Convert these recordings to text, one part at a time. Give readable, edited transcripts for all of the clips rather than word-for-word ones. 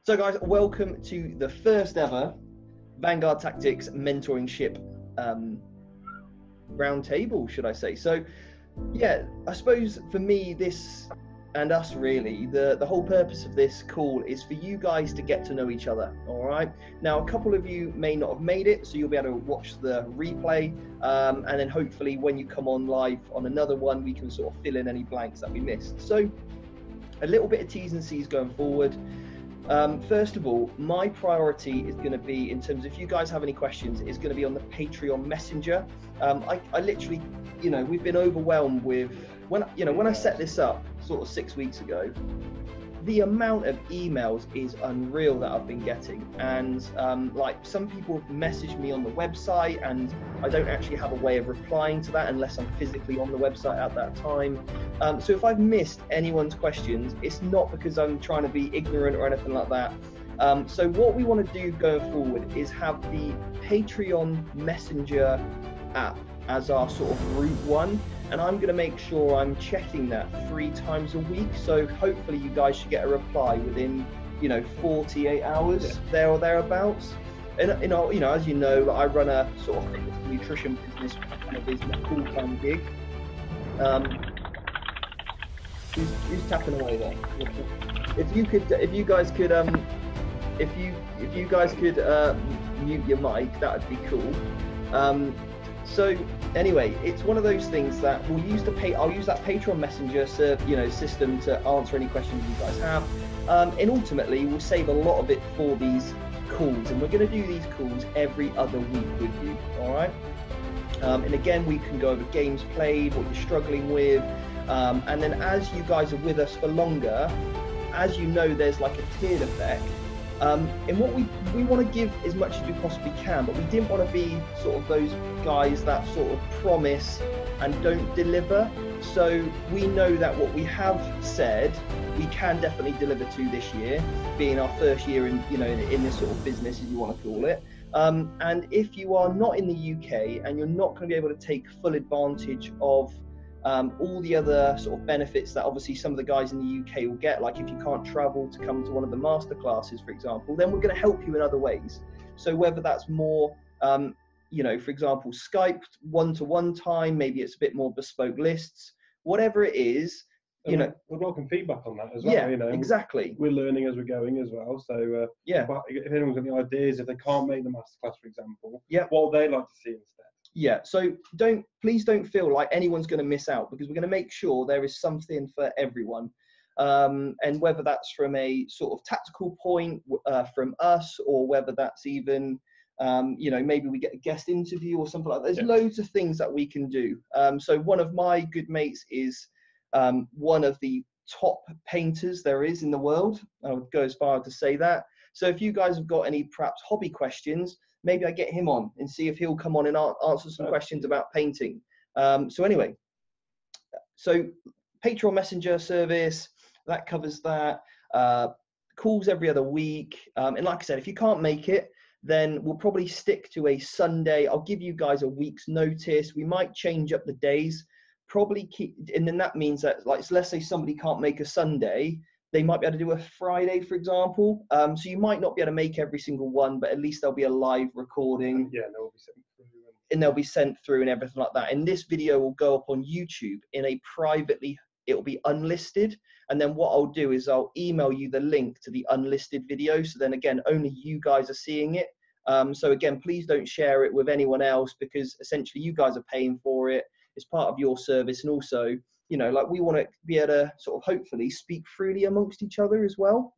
So guys, welcome to the first ever Vanguard Tactics Mentorship roundtable, should I say. So yeah, I suppose for me, this and us really, the whole purpose of this call is for you guys to get to know each other, all right? Now, a couple of you may not have made it, so you'll be able to watch the replay, and then hopefully when you come on live on another one, we can sort of fill in any blanks that we missed. So a little bit of T's and C's going forward. First of all, my priority is going to be, in terms of if you guys have any questions, is going to be on the Patreon Messenger. I literally, we've been overwhelmed with, when I set this up sort of 6 weeks ago, the amount of emails is unreal that I've been getting. And like some people have messaged me on the website and I don't actually have a way of replying to that unless I'm physically on the website at that time. So if I've missed anyone's questions, it's not because I'm trying to be ignorant or anything like that. So what we want to do going forward is have the Patreon Messenger app as our sort of route one. And I'm going to make sure I'm checking that 3 times a week. So hopefully you guys should get a reply within, 48 hours, there or thereabouts. And as you know, I run a sort of fitness and nutrition business, kind of is my full-time gig. Who's tapping away there? If you guys could mute your mic, that would be cool. So anyway, it's one of those things that we'll use I'll use that Patreon Messenger system to answer any questions you guys have, and ultimately we'll save a lot of it for these calls, and we're going to do these calls every other week with you, all right? And again, we can go over games played, what you're struggling with, and then as you guys are with us for longer, as you know, there's like a tiered effect. And what we want to give as much as we possibly can, but we didn't want to be sort of those guys that sort of promise and don't deliver. So we know that what we have said, we can definitely deliver to this year, being our first year in this sort of business, as you want to call it. And if you are not in the UK and you're not going to be able to take full advantage of all the other sort of benefits that obviously some of the guys in the UK will get, like if you can't travel to come to one of the master classes, for example, then we're going to help you in other ways. So whether that's more, for example, Skype one-to-one time, maybe it's a bit more bespoke lists, whatever it is, we welcome feedback on that as well. Yeah, exactly. We're learning as we're going as well. So but if anyone's got any ideas, if they can't make the masterclass, for example, what would they like to see instead? Yeah, so please don't feel like anyone's going to miss out, because we're going to make sure there is something for everyone. And whether that's from a sort of tactical point from us, or whether that's even, maybe we get a guest interview or something like that. There's loads of things that we can do. So one of my good mates is one of the top painters there is in the world. I would go as far to say that. So if you guys have got any perhaps hobby questions, maybe I get him on and see if he'll come on and answer some questions about painting. So anyway, so Patreon Messenger service, that covers that. Calls every other week. And like I said, if you can't make it, then we'll probably stick to a Sunday. I'll give you guys a week's notice. We might change up the days, probably keep, and then that means that, like, so let's say somebody can't make a Sunday, they might be able to do a Friday, for example. So you might not be able to make every single one, but at least there'll be a live recording. Yeah, they'll be sent through. And they'll be sent through and everything like that. And this video will go up on YouTube in a privately, it will be unlisted. And then what I'll do is I'll email you the link to the unlisted video. So then again, only you guys are seeing it. So again, please don't share it with anyone else, because essentially you guys are paying for it. It's part of your service. And also, we want to be able to sort of hopefully speak freely amongst each other as well.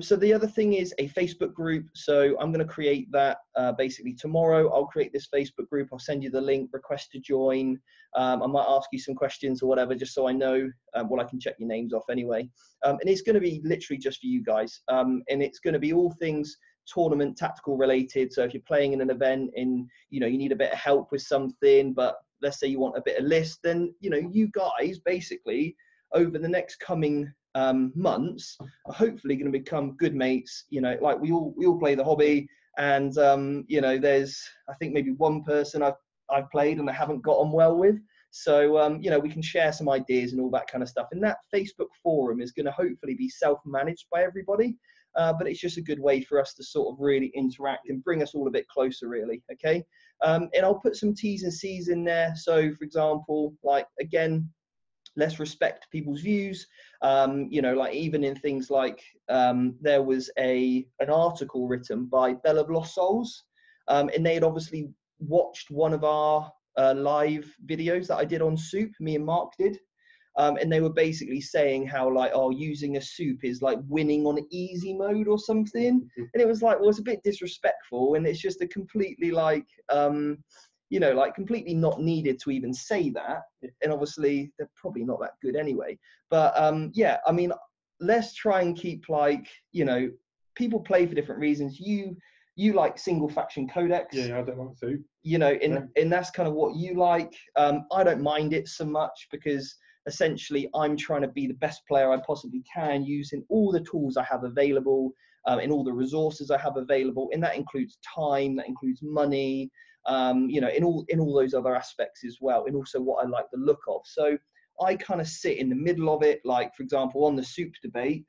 So the other thing is a Facebook group. So I'm going to create that basically tomorrow. I'll create this Facebook group. I'll send you the link, request to join. I might ask you some questions or whatever, just so I know. I can check your names off anyway. And it's going to be literally just for you guys. And it's going to be all things tournament tactical related. So if you're playing in an event and you need a bit of help with something, but let's say you want a bit of list, then you guys basically over the next coming months are hopefully going to become good mates. Like we all play the hobby, and there's, I think, maybe one person I've played and I haven't got on well with. So we can share some ideas and all that kind of stuff. And that Facebook forum is going to hopefully be self-managed by everybody. but it's just a good way for us to sort of really interact and bring us all a bit closer, really. Okay. And I'll put some T's and C's in there. So, for example, like, again, let's respect people's views. Like even in things like there was an article written by Belle of Lost Souls, and they had obviously watched one of our live videos that I did on soup, me and Mark did. And they were basically saying how, like, oh, using a soup is like winning on easy mode or something. And it was like, well, it's a bit disrespectful, and it's just a completely like, like completely not needed to even say that. And obviously they're probably not that good anyway. But yeah, I mean, let's try and keep like, people play for different reasons. You like single faction codex. Yeah, I don't like soup. And that's kind of what you like. I don't mind it so much because essentially I'm trying to be the best player I possibly can using all the tools I have available, and all the resources I have available. And that includes time, that includes money, in all those other aspects as well. And also what I like the look of. So I kind of sit in the middle of it, like, for example, on the soup debate.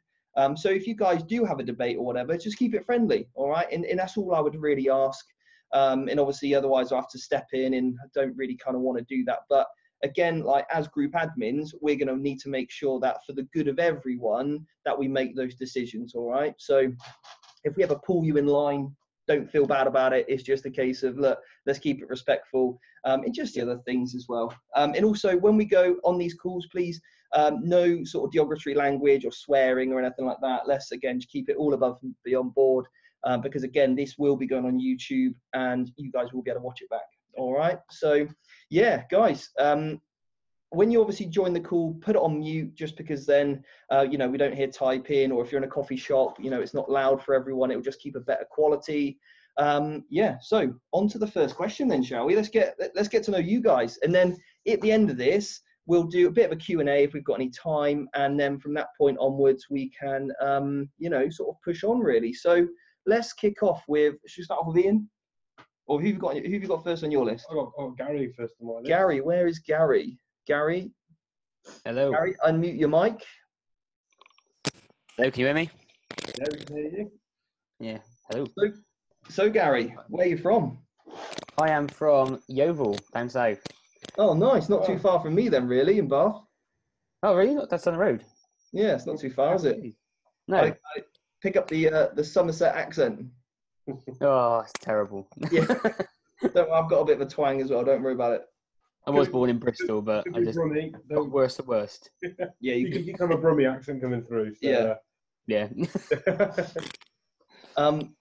So if you guys do have a debate or whatever, just keep it friendly. All right. And that's all I would really ask. And obviously otherwise I have to step in, and I don't really kind of want to do that. But again, like as group admins, we're going to need to make sure that for the good of everyone, that we make those decisions. All right. So if we ever pull you in line, don't feel bad about it. It's just a case of, look, let's keep it respectful, and just the other things as well. And also when we go on these calls, please, no sort of derogatory language or swearing or anything like that. Let's, again, just keep it all above and beyond board, because again, this will be going on YouTube and you guys will be able to watch it back. All right. So yeah, guys, when you obviously join the call, put it on mute, just because then, we don't hear typing, or if you're in a coffee shop, it's not loud for everyone. It will just keep a better quality. Yeah. So on to the first question then, shall we? Let's get to know you guys. And then at the end of this, we'll do a bit of a Q&A if we've got any time. And then from that point onwards, we can, sort of push on really. So let's kick off with, should we start off with Ian? Or who have you got first on your list? I got Gary first on my list. Gary, where is Gary? Gary? Hello. Gary, unmute your mic. Hello, can you hear me? Yeah, we can hear you. Yeah, hello. So Gary, where are you from? I am from Yeovil, down south. Oh, nice. Not too far from me then, really, in Bath. Oh, really? That's down the road? Yeah, it's not too far, is it? No. I pick up the Somerset accent. Oh, it's terrible. Yeah. I've got a bit of a twang as well. Don't worry about it. I was born in Bristol, but I just got worse to worst. Yeah, you can have a Brummie accent coming through. So, yeah.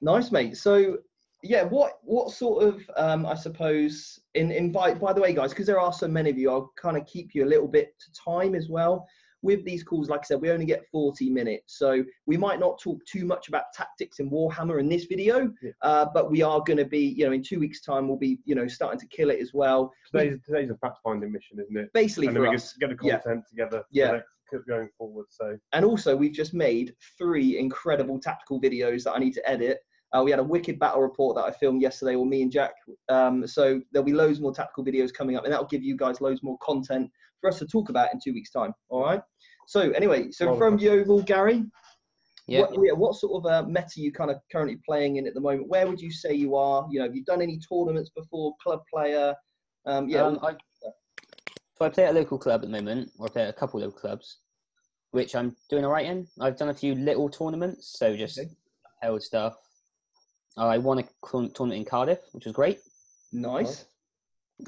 Nice, mate. So, yeah, what sort of I suppose by the way, guys, because there are so many of you, I'll kind of keep you a little bit to time as well. With these calls, like I said, we only get 40 minutes, so we might not talk too much about tactics in Warhammer in this video, but we are going to be, in 2 weeks' time, we'll be, starting to kill it as well. Today's a fact-finding mission, isn't it? Basically, and for then us. We get the content together. Yeah. Going forward. So. And also, we've just made 3 incredible tactical videos that I need to edit. We had a wicked battle report that I filmed yesterday with me and Jack. So there'll be loads more tactical videos coming up, and that'll give you guys loads more content for us to talk about in 2 weeks' time. All right. So anyway, from Yeovil, Gary, what sort of meta are you kind of currently playing in at the moment? Where would you say you are? Have you done any tournaments before? Club player? So I play at a local club at the moment, or I play at a couple of local clubs, which I'm doing all right in. I've done a few little tournaments, so just held stuff. I won a tournament in Cardiff, which was great. Nice.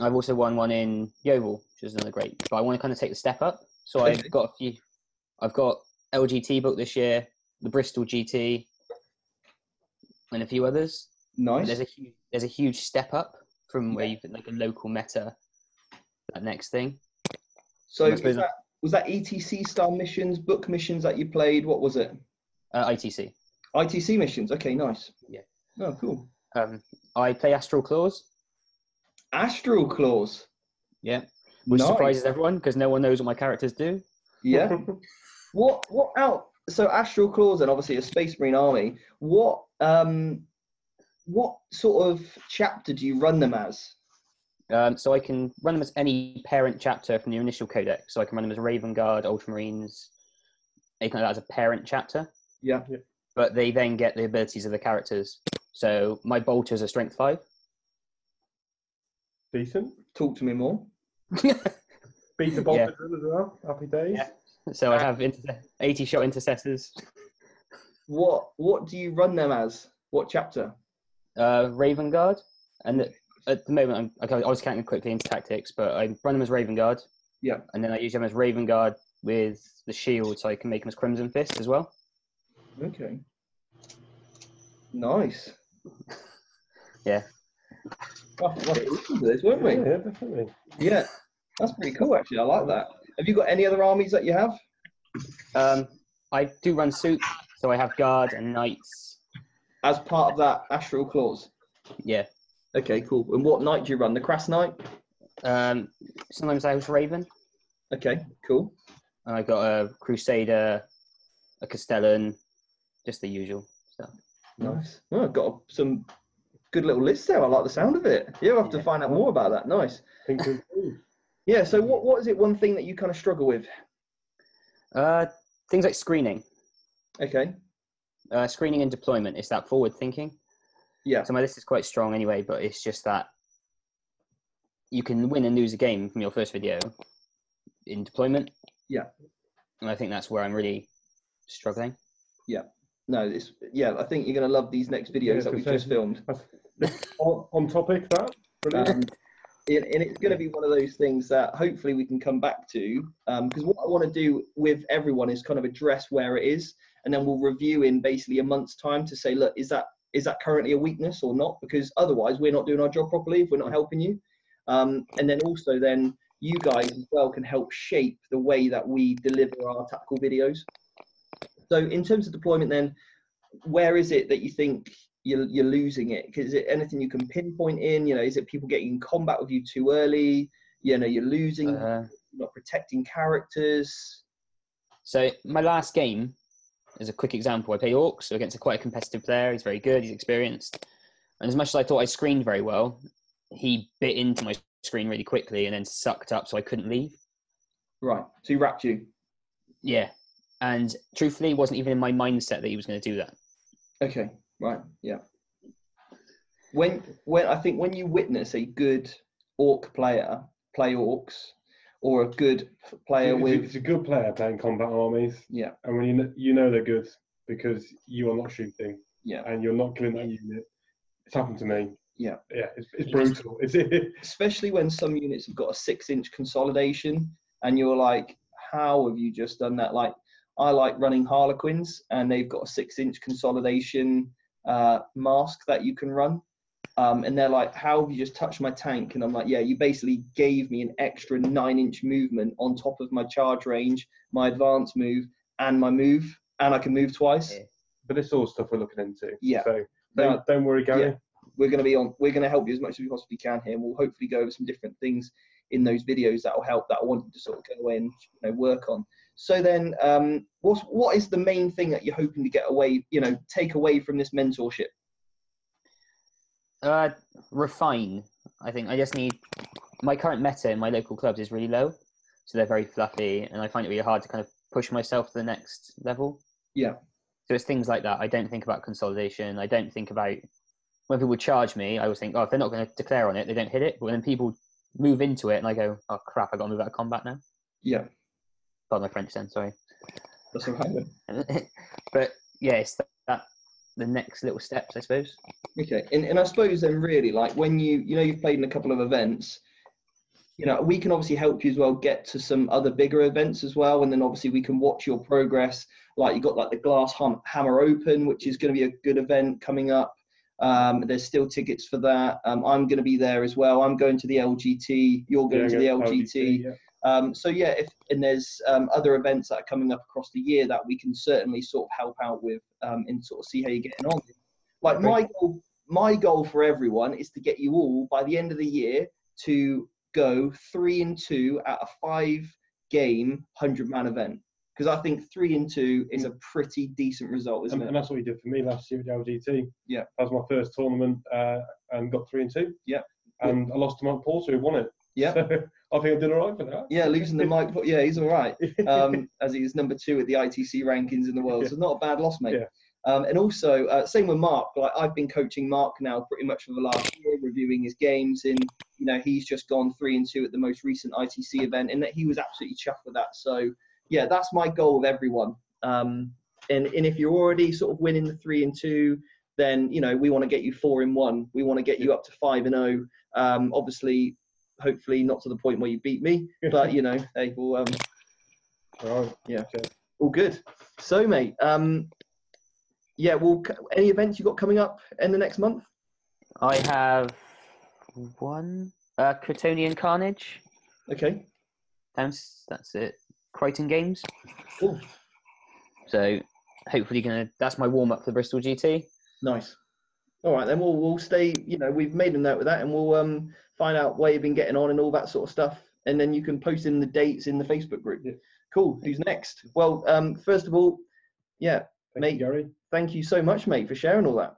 I've also won one in Yeovil, which is another great. But I want to kind of take the step up. So I've got a few. I've got LGT booked this year, the Bristol GT, and a few others. Nice. There's a huge step up from where you've been like a local meta. That next thing. So was that ETC style missions, book missions that you played? What was it? ITC. ITC missions. Okay, nice. Yeah. Oh, cool. I play Astral Claws. Astral Claws. Yeah. Which surprises everyone because no one knows what my characters do. Yeah. So Astral Claws, and obviously a Space Marine army. What sort of chapter do you run them as? So I can run them as any parent chapter from your initial codex. So I can run them as Raven Guard, Ultramarines, anything like that as a parent chapter. Yeah. but they then get the abilities of the characters. So my bolters are strength 5. Decent. Talk to me more. Beat the bolter as well. Happy days. Yeah. So I have 80 shot intercessors. What do you run them as? What chapter? Raven Guard, and at the moment I was counting quickly into tactics, but I run them as Raven Guard. Yeah. And then I use them as Raven Guard with the shield, so I can make them as Crimson Fist as well. Okay. Nice. Yeah. Well, we'll listen to this, won't we? Yeah, definitely. Yeah, that's pretty cool. Actually, I like that. Have you got any other armies that you have? I do run suit, so I have Guard and Knights. As part of that Astral Clause? Yeah. Okay, cool. And what knight do you run? The Crass Knight? Sometimes I was Raven. Okay, cool. And I've got a Crusader, a Castellan, just the usual stuff. Nice. Well, I've got some good little lists there. I like the sound of it. Yeah, we'll have to find out more about that. Nice. Yeah, so what is it, one thing that you kind of struggle with? Things like screening. Okay. Screening and deployment. It's that forward thinking. Yeah. So my list is quite strong anyway, but it's just that you can win and lose a game from your first video in deployment. Yeah. And I think that's where I'm really struggling. Yeah. No, I think you're going to love these next videos that we've just filmed. On topic, that. Brilliant. And it's going to be one of those things that hopefully we can come back to, because what I want to do with everyone is kind of address where it is, and then we'll review in basically a month's time to say, look, is that currently a weakness or not? Because otherwise we're not doing our job properly if we're not helping you. And then also then you guys as well can help shape the way that we deliver our tactical videos. So in terms of deployment then, where is it that you think you're losing it? Because is it anything you can pinpoint in? Is it people getting in combat with you too early? You're losing, not protecting characters. So my last game, as a quick example, I played Orcs against quite a competitive player. He's very good, he's experienced. And as much as I thought I screened very well, he bit into my screen really quickly and then sucked up so I couldn't leave. Right, so he wrapped you. Yeah. And truthfully, it wasn't even in my mindset that he was going to do that. Okay, right, yeah. When I think when you witness a good Orc player play Orcs, or a good player it's a good player playing combat armies. Yeah. And when you know they're good because you are not shooting. Yeah. And you're not killing that unit. It's happened to me. Yeah. Yeah, it's brutal. Especially when some units have got a 6-inch consolidation, and you're like, how have you just done that? Like, I like running Harlequins, and they've got a 6-inch consolidation mask that you can run. And they're like, how have you just touched my tank? And I'm like, yeah, you basically gave me an extra 9-inch movement on top of my charge range, my advance move, and my move, and I can move twice. Yeah. But it's all stuff we're looking into. Yeah. So don't worry, Gary. Yeah. We're going to help you as much as we possibly can here, and we'll hopefully go over some different things in those videos that will help, that I want you to sort of go away and work on. So then, what is the main thing that you're hoping to get away, take away from this mentorship? Refine. I think I just need, my current meta in my local clubs is really low, so they're very fluffy, and I find it really hard to kind of push myself to the next level. Yeah. So it's things like that. I don't think about consolidation. I don't think about, when people charge me, I always think, if they're not going to declare on it, they don't hit it. But when people move into it, and I go, oh crap, I got to move out of combat now. Yeah. Pardon my French then, sorry. That's all right then. But yeah, it's that the next little steps, I suppose. Okay, and I suppose then really, like when you've played in a couple of events, we can obviously help you as well get to some other bigger events as well, and then obviously we can watch your progress. Like you got like the Glass Hammer Open, which is going to be a good event coming up. There's still tickets for that. I'm going to be there as well. I'm going to the LGT. You're going to the LGT. Yeah. So yeah, and there's other events that are coming up across the year that we can certainly sort of help out with, and sort of see how you're getting on. Like my goal for everyone is to get you all by the end of the year to go 3-2 at a 5-game 100-man event. Because I think 3-2 is a pretty decent result, isn't it? And that's what you did for me last year at the LGT. Yeah. That was my first tournament, and got 3-2. Yeah. And I lost to Mike Porter, who won it. Yeah. So I think I did all right for that. Yeah, losing to Mike, yeah, he's all right. As he's number 2 at the ITC rankings in the world. So not a bad loss, mate. And also, same with Mark. Like I've been coaching Mark now pretty much for the last year, reviewing his games. And you know, he's just gone 3-2 at the most recent ITC event, and that he was absolutely chuffed with that. So yeah, that's my goal with everyone. And if you're already sort of winning the 3-2, then you know we want to get you 4-1. We want to get you up to 5-0. Obviously, hopefully not to the point where you beat me, but you know, hey, well, yeah, okay. All good. So, mate, yeah, well, any events you got coming up in the next month? I have one, Crotonian Carnage. Okay. That's it. Crichton Games. Cool. So, hopefully, that's my warm up for the Bristol GT. Nice. All right, then we'll stay. You know, we've made a note of that, and we'll find out where you've been getting on and all that sort of stuff, and then you can post in the dates in the Facebook group. Yeah. Cool. Who's next? Well, first of all, yeah, mate, Gary. Thank you so much, mate, for sharing all that.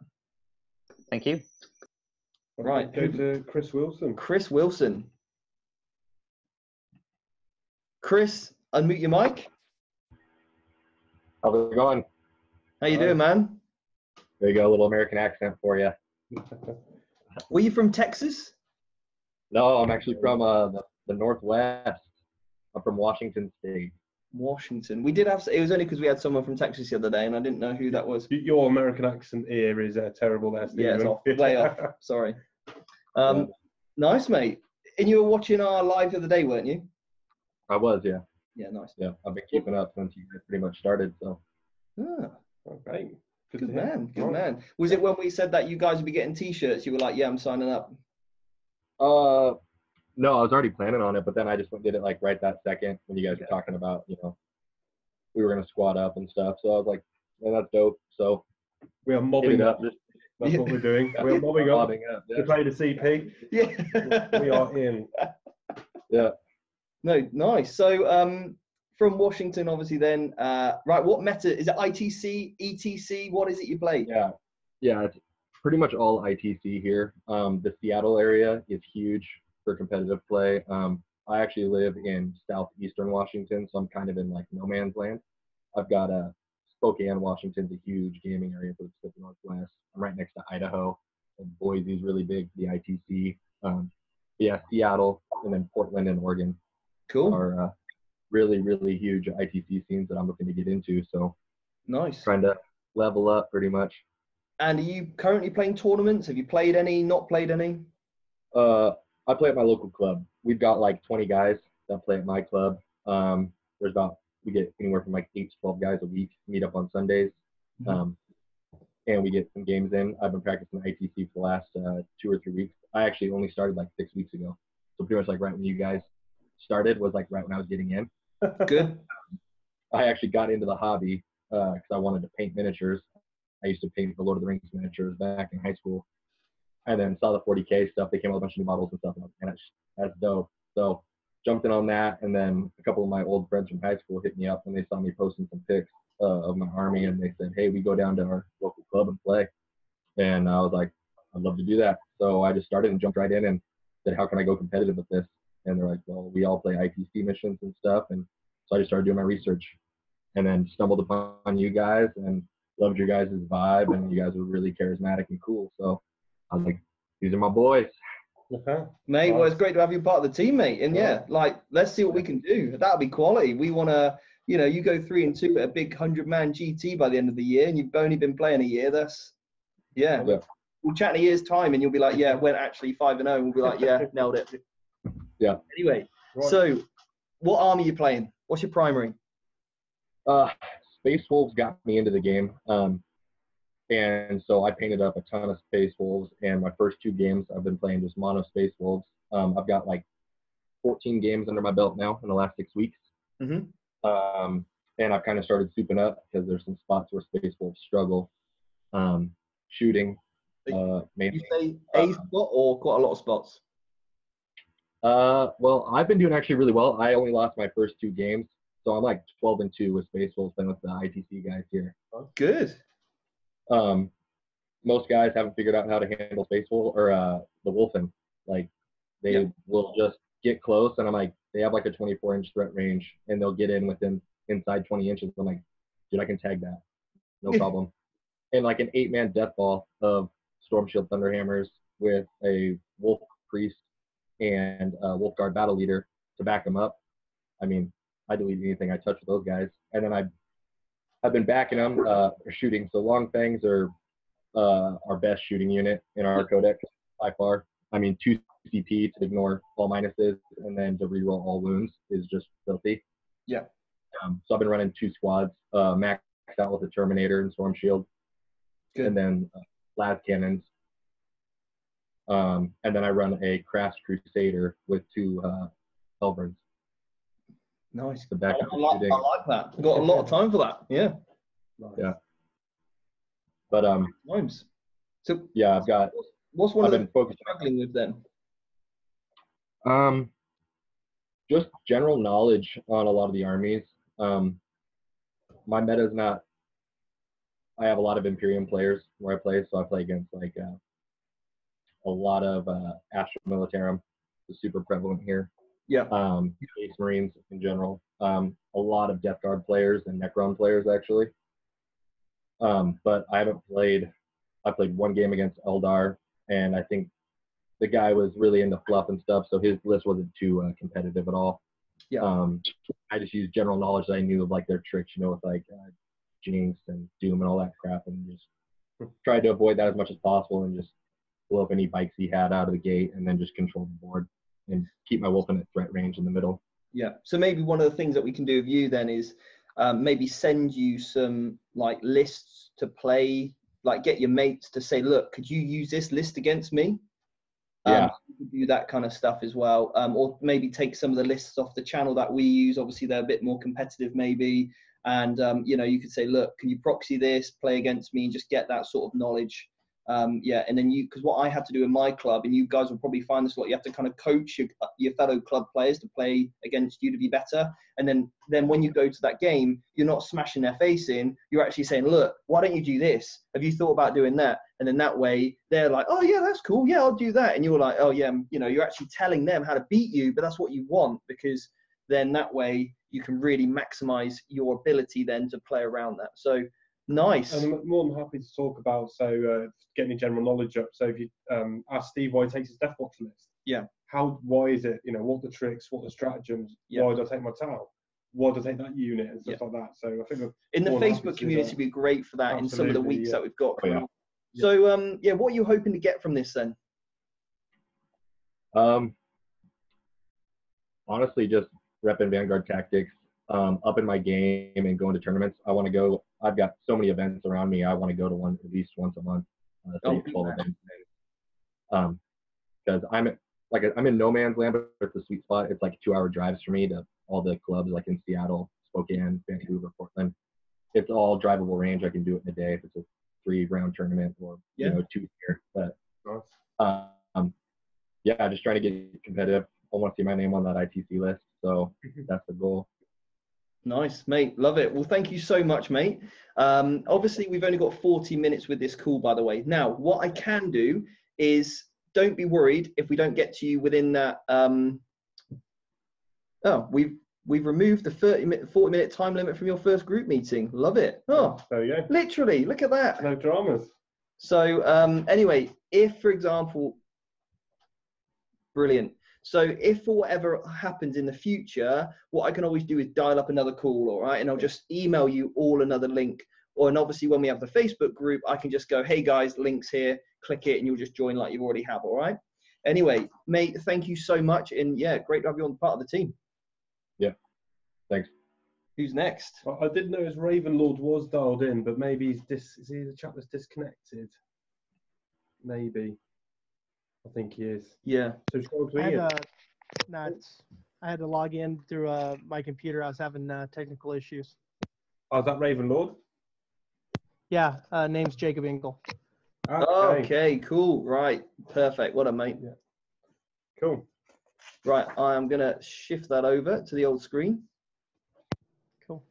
Thank you. Right. Go to Chris Wilson. Chris Wilson. Chris, unmute your mic. How's it going? How you doing, man? There you go, a little American accent for you. Were you from Texas? No, I'm actually from the Northwest. I'm from Washington State. Washington. We did have, it was only because we had someone from Texas the other day and I didn't know who that was. Your American accent here is terrible there, Stephen. Yeah, it's off, way off. Sorry. Nice, mate. And you were watching our live the other day, weren't you? I was, yeah. Yeah, nice. Yeah, I've been keeping up since you guys pretty much started, so. Ah, okay. Good man, good man. Was it when we said that you guys would be getting T-shirts, you were like, yeah, I'm signing up? No, I was already planning on it, but then I just did it like right that second when you guys were talking about, you know, we were going to squat up and stuff. So I was like, man, that's dope. So we are mobbing up. That's what we're doing. We're mobbing up to play the CP. Yeah. We are in. Yeah. No, nice. So from Washington, obviously then, right, what meta, is it ITC, ETC? What is it you play? Yeah, it's pretty much all ITC here. The Seattle area is huge for competitive play. I actually live in southeastern Washington, so I'm kind of in like no man's land. I've got Spokane, Washington's a huge gaming area for the Pacific Northwest. I'm right next to Idaho, and Boise's really big for the ITC. Yeah, Seattle and then Portland and Oregon are really, really huge ITC scenes that I'm looking to get into. So nice. Trying to level up pretty much. And are you currently playing tournaments? Have you played any, not played any? I play at my local club. We've got like 20 guys that play at my club. We get anywhere from like 8 to 12 guys a week, meet up on Sundays. And we get some games in. I've been practicing ITC for the last 2 or 3 weeks. I actually only started like 6 weeks ago. So pretty much like right when you guys started was like right when I was getting in. Good. I actually got into the hobby because I wanted to paint miniatures. I used to paint the Lord of the Rings miniatures back in high school. And then saw the 40K stuff. They came with a bunch of new models and stuff. And that's dope. So jumped in on that. And then a couple of my old friends from high school hit me up and they saw me posting some pics of my army. And they said, hey, we go down to our local club and play. And I was like, I'd love to do that. So I just started and jumped right in and said, how can I go competitive with this? And they're like, well, we all play ITC missions and stuff. And so I just started doing my research and then stumbled upon you guys and loved your guys' vibe. And you guys were really charismatic and cool. So I was like, these are my boys. Mate, well, it's great to have you part of the team, mate. And yeah, like, let's see what we can do. That'll be quality. We want to, you know, you go 3-2 at a big 100-man GT by the end of the year, and you've only been playing a year. That's, yeah. We'll chat in a year's time, and you'll be like, yeah, went actually 5-0. We'll be like, yeah, nailed it. Yeah. Anyway, so what army are you playing? What's your primary? Space Wolves got me into the game. And so I painted up a ton of Space Wolves, and my first 2 games I've been playing just mono Space Wolves. I've got like 14 games under my belt now in the last 6 weeks. And I've kind of started souping up because there's some spots where Space Wolves struggle. Shooting. You say a spot or quite a lot of spots? Well, I've been doing actually really well. I only lost my first 2 games, so I'm like 12-2 with Space Wolves and with the ITC guys here. Good. Most guys haven't figured out how to handle Space Wolf or the Wolfen. Like they will just get close, and I'm like, they have like a 24-inch threat range, and they'll get in inside 20 inches. I'm like, dude, I can tag that, no problem. in like an 8-man death ball of Storm Shield Thunderhammers with a Wolf Priest and a Wolf Guard Battle Leader to back them up. I mean, I delete anything I touch with those guys. And then I've been backing them shooting. So Long Fangs are our best shooting unit in our codex by far. I mean, 2 CP to ignore all minuses, and then to reroll all wounds is just filthy. Yeah. So I've been running 2 squads, maxed out with a Terminator and Storm Shield. Good. And then las cannons. And then I run a Crafts Crusader with 2 Hellbirds. Nice. The backup I like that. I've got a lot of time for that. Yeah. Nice. Yeah. But times. So yeah, I've got. What's one I've of been the focused struggling with then? Just general knowledge on a lot of the armies. My meta is not. I have a lot of Imperium players where I play, so I play against like a lot of Astra Militarum, is super prevalent here. Yeah. Space Marines in general. A lot of Death Guard players and Necron players actually. But I haven't played. I played 1 game against Eldar, and I think the guy was really into fluff and stuff, so his list wasn't too competitive at all. Yeah. I just used general knowledge that I knew of, like their tricks, you know, with like Jinx and Doom and all that crap, and just tried to avoid that as much as possible, and just blow up any bikes he had out of the gate, and then just control the board and keep my Wolfen at threat range in the middle. Yeah. So maybe one of the things that we can do with you then is maybe send you some like lists to play, like get your mates to say, look, could you use this list against me? Yeah. You could do that kind of stuff as well. Or maybe take some of the lists off the channel that we use. Obviously, they're a bit more competitive maybe. And, you know, you could say, look, can you proxy this, play against me, and just get that sort of knowledge. Yeah, and then because what I had to do in my club, and you guys will probably find this a lot, you have to kind of coach your fellow club players to play against you to be better. And then when you go to that game, you're not smashing their face in. You're actually saying, look, why don't you do this? Have you thought about doing that? And then that way they're like, oh yeah, that's cool. Yeah, I'll do that. And you're like, oh yeah, you know, you're actually telling them how to beat you, but that's what you want, because then that way you can really maximize your ability then to play around that. So nice. And I'm more than happy to talk about getting your general knowledge up. So if you ask Steve why he takes his death box list. Yeah. Why is it? You know, what the tricks, what the stratagems? Yeah. Why do I take my towel? Why do I take that unit and stuff like that? So I think in the Facebook community would be great for that. In some of the weeks that we've got. Oh, yeah. So yeah, what are you hoping to get from this then? Honestly, just repping Vanguard tactics, up in my game and going to tournaments. I want to go. I've got so many events around me. I want to go to one at least once a month. 12 events. Because I'm in no man's land, but it's a sweet spot. It's like 2-hour drives for me to all the clubs, like in Seattle, Spokane, Vancouver, Portland. It's all drivable range. I can do it in a day if it's a 3-round tournament or you know 2 here. But yeah, just trying to get competitive. I want to see my name on that ITC list, so that's the goal. Nice, mate. Love it. Well, thank you so much, mate. Obviously, we've only got 40 minutes with this call, by the way. Now, what I can do is, don't be worried if we don't get to you within that. Oh, we've removed the 40-minute time limit from your first group meeting. Love it. Oh, there you go. Literally, look at that. No dramas. So anyway, if, for example, brilliant. So if for whatever happens in the future, what I can always do is dial up another call, all right? And I'll just email you all another link. And obviously when we have the Facebook group, I can just go, hey guys, link's here, click it, and you'll just join like you already have, all right? Anyway, mate, thank you so much. And yeah, great to have you on part of the team. Yeah, thanks. Who's next? I did notice Ravenlord was dialed in, but maybe is he the chap that's disconnected? Maybe. I think he is. Yeah. So I had to log in through my computer. I was having technical issues. Oh, is that Ravenlord? Yeah, name's Jacob Engel. Okay, cool. Right, perfect. What a mate. Yeah. Cool. Right, I'm going to shift that over to the old screen. Cool.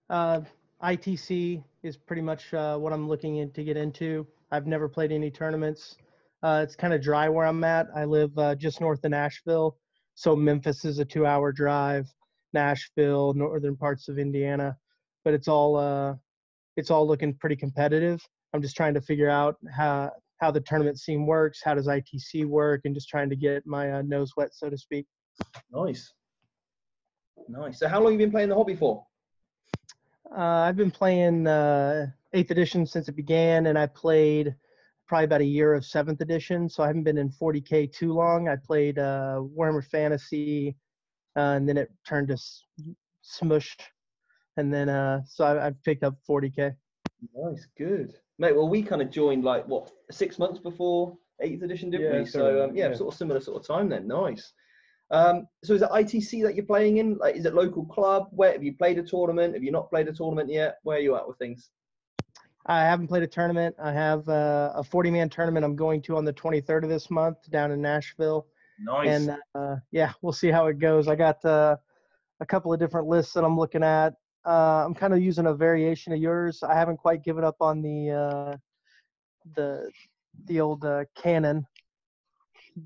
ITC is pretty much what I'm looking to get into. I've never played any tournaments. It's kind of dry where I'm at. I live just north of Nashville, so Memphis is a 2-hour drive. Nashville, northern parts of Indiana, but it's all it's all looking pretty competitive. I'm just trying to figure out how the tournament scene works, how does ITC work, and just trying to get my nose wet, so to speak. Nice. So how long have you been playing the hobby for? I've been playing 8th edition since it began, and I played probably about a year of 7th edition, so I haven't been in 40K too long. I played Warhammer Fantasy, and then it turned to Smush, and then so I've picked up 40K. Nice, good. Mate, well, we kind of joined, like, what, 6 months before 8th edition, didn't we? So, yeah, sort of similar sort of time then. Nice. So is it ITC that you're playing in? Like, is it local club? Where have you played a tournament? Have you not played a tournament yet? Where are you at with things? I haven't played a tournament. I have a 40-man tournament I'm going to on the 23rd of this month down in Nashville. Nice. And yeah, we'll see how it goes. I got a couple of different lists that I'm looking at. I'm kind of using a variation of yours. I haven't quite given up on the old cannon,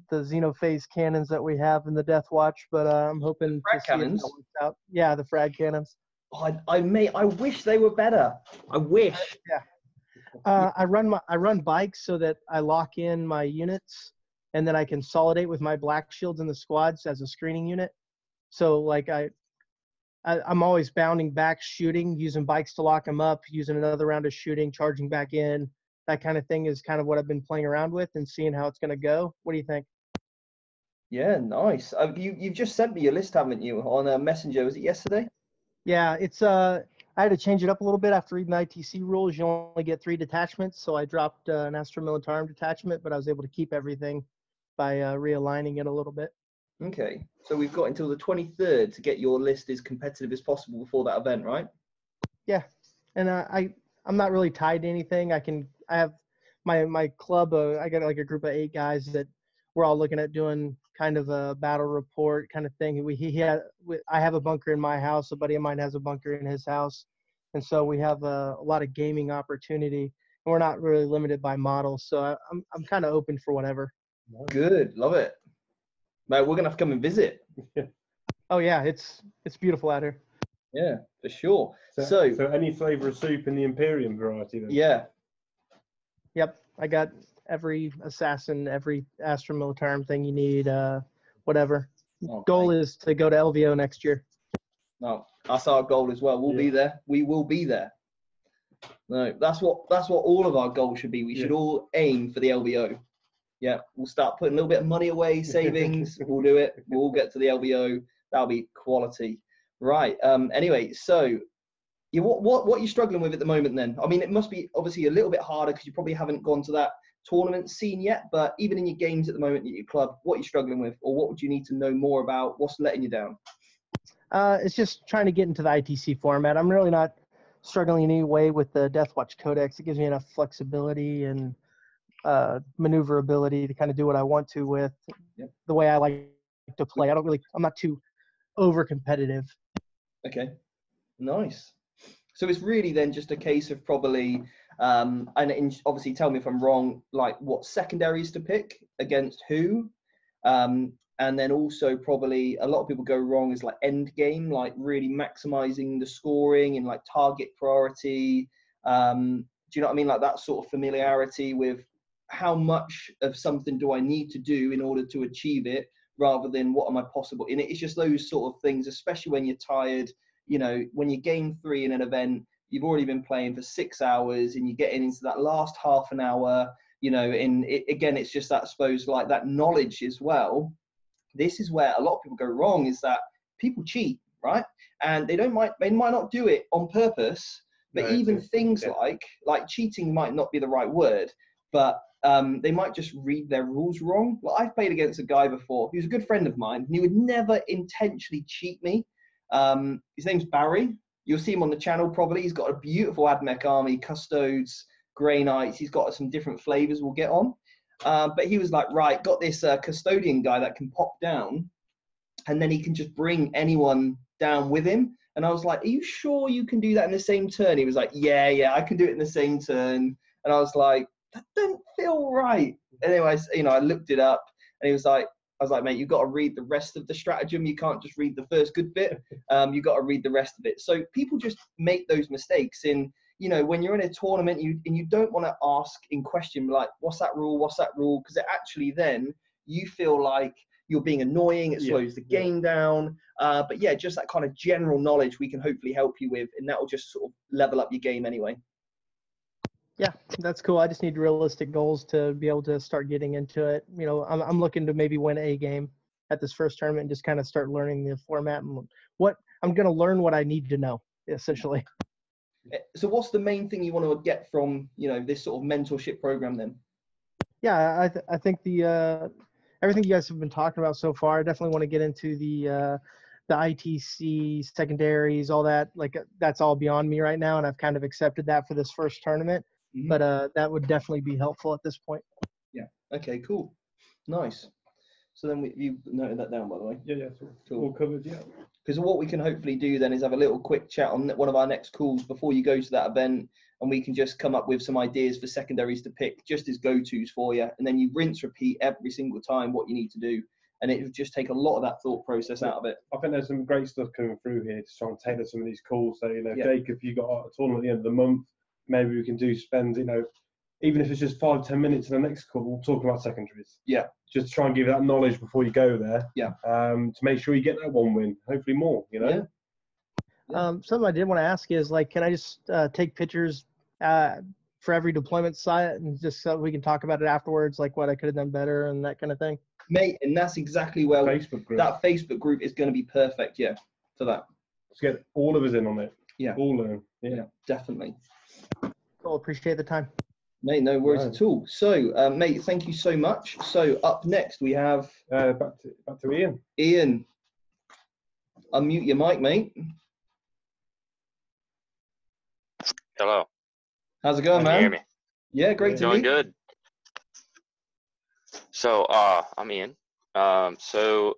the Xenophase cannons that we have in the Death Watch, but I'm hoping frag to cannons? see if that works out. Yeah, the frag cannons. Oh, I wish they were better. I wish. Yeah. I run bikes so that I lock in my units, and then I consolidate with my black shields in the squads as a screening unit. So like I'm always bounding back, shooting, using bikes to lock them up, using another round of shooting, charging back in. That kind of thing is kind of what I've been playing around with and seeing how it's going to go. What do you think? Yeah, nice. You've just sent me your list, haven't you, on Messenger? Was it yesterday? Yeah, it's I had to change it up a little bit after reading the ITC rules. You only get 3 detachments, so I dropped an Astra Militarum detachment, but I was able to keep everything by realigning it a little bit. Okay, so we've got until the 23rd to get your list as competitive as possible before that event, right? Yeah, and I'm not really tied to anything. I have my club. I got like a group of 8 guys that we're all looking at doing kind of a battle report kind of thing. I have a bunker in my house. A buddy of mine has a bunker in his house, and so we have a lot of gaming opportunity. And we're not really limited by models, so I'm kind of open for whatever. Good, love it. Mate, we're gonna have to come and visit. Oh yeah, it's beautiful out here. Yeah, for sure. So any flavour of soup in the Imperium variety then? Yeah. Yep, I got every assassin, every Astra Militarum thing you need, whatever. Goal is to go to LVO next year. No, that's our goal as well. We'll be there. We will be there. No, that's what all of our goals should be. We should all aim for the LVO. Yeah, we'll start putting a little bit of money away, savings. We'll do it. We'll all get to the LVO. That'll be quality. Right. Anyway, so what are you struggling with at the moment then? I mean, it must be obviously a little bit harder because you probably haven't gone to that tournament scene yet, but even in your games at the moment at your club, what are you struggling with, or what would you need to know more about? What's letting you down? It's just trying to get into the ITC format. I'm really not struggling in any way with the Deathwatch Codex. It gives me enough flexibility and maneuverability to kind of do what I want to with the way I like to play. I'm not too over competitive. Okay, nice. So it's really then just a case of probably, and obviously tell me if I'm wrong, like what secondaries to pick against who, and then also probably a lot of people go wrong is like end game, like really maximizing the scoring and like target priority. Do you know what I mean? Like that sort of familiarity with how much of something do I need to do in order to achieve it, rather than what am I possible in it. It's just those sort of things, especially when you're tired. You know, when you're game 3 in an event, you've already been playing for 6 hours and you're getting into that last half an hour, you know, and again, it's just that, I suppose, like that knowledge as well. This is where a lot of people go wrong, is that people cheat, right? And they might not do it on purpose, but even things like cheating might not be the right word, but they might just read their rules wrong. Well, I've played against a guy before who's a good friend of mine, and he would never intentionally cheat me. His name's Barry. You'll see him on the channel probably. He's got a beautiful Admech army, Custodes, Grey Knights. He's got some different flavors we'll get on. But he was like, right, got this custodian guy that can pop down, and then he can just bring anyone down with him. And I was like, are you sure you can do that in the same turn? He was like, yeah, I can do it in the same turn. And I was like, that don't feel right. Anyways, you know, I looked it up, and he was like, I was like, mate, you've got to read the rest of the stratagem. You can't just read the first good bit. You've got to read the rest of it. So people just make those mistakes in you know, when you're in a tournament, you don't want to ask in question, like, what's that rule? What's that rule? Because it actually then you feel like you're being annoying. It slows the game down. But yeah, just that kind of general knowledge we can hopefully help you with, and that will just sort of level up your game anyway. Yeah, that's cool. I just need realistic goals to be able to start getting into it. You know, I'm looking to maybe win a game at this first tournament and just kind of start learning the format and what I'm going to learn, what I need to know, essentially. So what's the main thing you want to get from, you know, this sort of mentorship program then? Yeah, I think the everything you guys have been talking about so far, I definitely want to get into the ITC secondaries, all that. Like, that's all beyond me right now, and I've kind of accepted that for this first tournament. Mm-hmm. But that would definitely be helpful at this point. Yeah. Okay, cool. Nice. So then you noted that down, by the way. Yeah, cool. All covered, yeah. Because what we can hopefully do then is have a little quick chat on one of our next calls before you go to that event, and we can just come up with some ideas for secondaries to pick just as go-tos for you. And then you rinse, repeat every single time what you need to do. And it would just take a lot of that thought process out of it. I think there's some great stuff coming through here to try and tailor some of these calls. So, you know, Jake, if you got a tournament at the end of the month, maybe we can spend, you know, even if it's just 5-10 minutes in the next call, talking about secondaries. Yeah. Just try and give you that knowledge before you go there. Yeah. To make sure you get that one win, hopefully more, you know? Yeah. Something I did want to ask is, like, can I just take pictures for every deployment site and just so we can talk about it afterwards, like what I could have done better and that kind of thing? Mate, and that's exactly where that Facebook group is going to be perfect, for that. Let's get all of us in on it. Yeah. All of them. Yeah, definitely. Cool, appreciate the time. Mate, no worries at all. So, mate, thank you so much. So, up next we have back to Ian. Ian, unmute your mic, mate. Hello. How's it going, man? Can you hear me? Yeah, great to meet you. Doing good. So, I'm Ian. So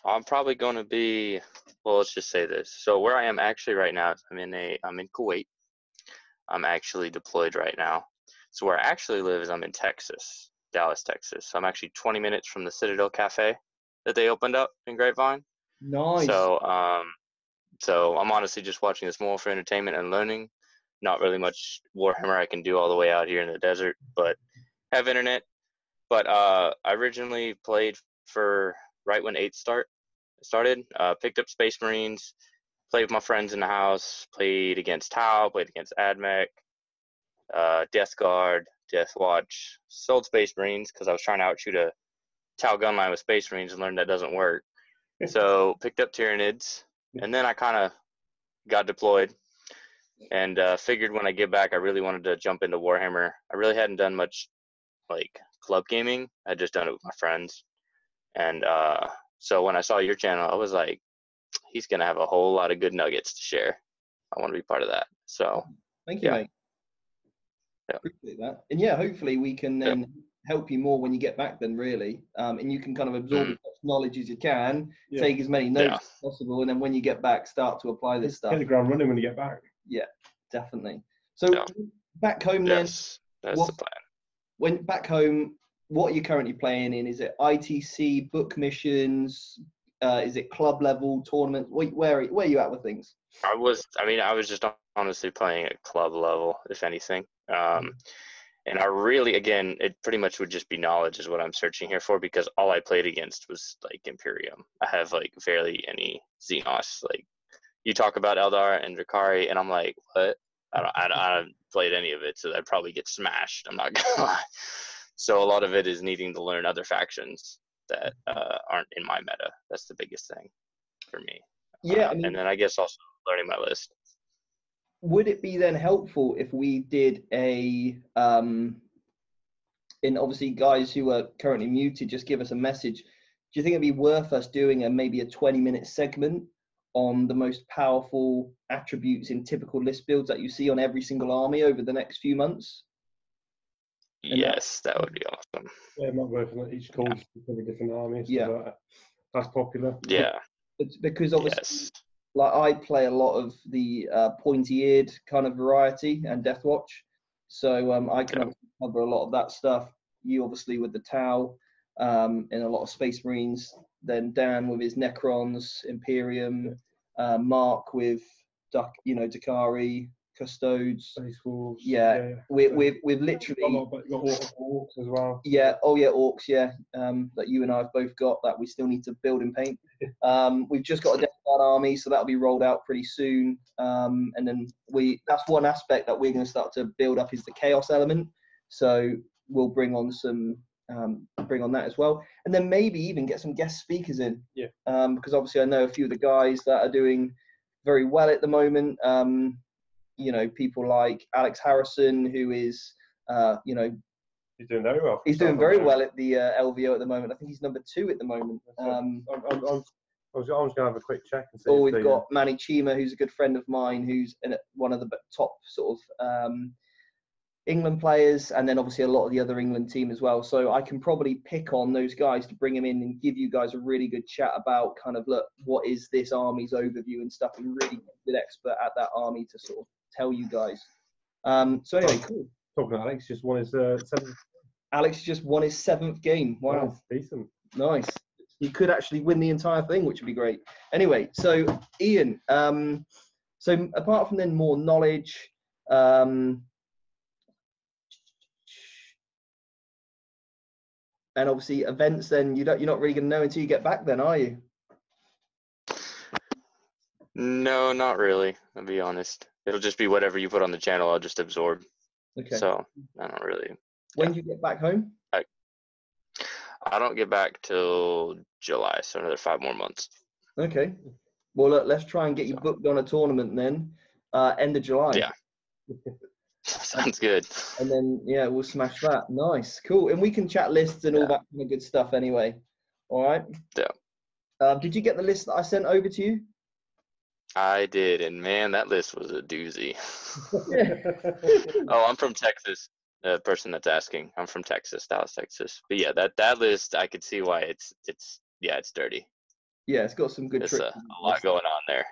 I'm probably going to be, well, let's just say this. So where I am actually right now, I'm in Kuwait. I'm actually deployed right now. So where I actually live is I'm in Texas, Dallas, Texas. So I'm actually 20 minutes from the Citadel Cafe that they opened up in Grapevine. Nice. So, so I'm honestly just watching this more for entertainment and learning. Not really much Warhammer I can do all the way out here in the desert, but have internet. But I originally played for right when 8 started. Picked up Space Marines, played with my friends in the house, played against Tau, played against AdMech, Death Guard, Death Watch. Sold Space Marines because I was trying to outshoot a Tau gunline with Space Marines and learned that doesn't work. So picked up Tyranids, and then I kind of got deployed and figured when I get back I really wanted to jump into Warhammer. I really hadn't done much like club gaming. I'd just done it with my friends. And so when I saw your channel, I was like, he's going to have a whole lot of good nuggets to share. I want to be part of that. So thank you, mate. Yeah. Appreciate that. And yeah, hopefully we can then help you more when you get back then, really. And you can kind of absorb as much knowledge as you can, take as many notes as possible, and then when you get back, start to apply this stuff. Hit the ground running when you get back. Yeah, definitely. So back home then, that's the plan. When back home, what are you currently playing in? Is it ITC, book missions? Is it club level tournaments? Where are you at with things? I was just honestly playing at club level, if anything. And I really, again, it pretty much would just be knowledge is what I'm searching here for, because all I played against was like Imperium. I have like barely any Xenos. Like you talk about Eldar and Drakari, and I'm like, what? I don't played any of it, so I'd probably get smashed. I'm not gonna lie. So a lot of it is needing to learn other factions that aren't in my meta. That's the biggest thing for me. Yeah, and then I guess also learning my list. Would it be then helpful if we did a and obviously guys who are currently muted, just give us a message. Do you think it'd be worth us doing maybe a 20-minute segment on the most powerful attributes in typical list builds that you see on every single army over the next few months? Yes, that would be awesome. Yeah, not worth it. Each call is a different army. So that's popular. Yeah. It's because obviously, like I play a lot of the pointy-eared kind of variety and Death Watch, so I can cover a lot of that stuff. You obviously with the Tau and a lot of Space Marines. Then Dan with his Necrons, Imperium, Mark with Dakari, custodes. Baseball. Yeah, we've literally got orcs as well. Yeah, orcs. Yeah, that you and I have both got that we still need to build and paint. We've just got a Death Guard army, so that'll be rolled out pretty soon. And then that's one aspect that we're going to start to build up is the chaos element. So we'll bring on that as well, and then maybe even get some guest speakers in. Yeah. Because obviously I know a few of the guys that are doing very well at the moment. People like Alex Harrison, who is, he's doing very well. He's doing very well at the LVO at the moment. I think he's number 2 at the moment. I was going to have a quick check and see. Or we've got Manny Chima, who's a good friend of mine, who's one of the top sort of England players, and then obviously a lot of the other England team as well. So I can probably pick on those guys to bring them in and give you guys a really good chat about kind of, look, what is this army's overview and stuff, and really get a good expert at that army to sort of tell you guys. So anyway, cool. Talking about Alex, just won his 7th. Alex just won his 7th game. Wow. Nice, decent. Nice. He could actually win the entire thing, which would be great. Anyway, so Ian, so apart from then more knowledge, and obviously events, then you're not really going to know until you get back then, are you? No, not really. I'll be honest. It'll just be whatever you put on the channel, I'll just absorb. Okay. So I don't really. When do you get back home? I don't get back till July, so another 5 more months. Okay. Well, look, let's try and get you booked on a tournament then, end of July. Yeah. Sounds good. And then, yeah, we'll smash that. Nice. Cool. And we can chat lists and all that kind of good stuff anyway. All right? Yeah. Did you get the list that I sent over to you? I did, and man, that list was a doozy. Oh, I'm from Texas. The person that's asking, I'm from Texas, Dallas, Texas. But yeah, that list, I could see why it's dirty. Yeah, it's got some good There's tricks. a lot going on there.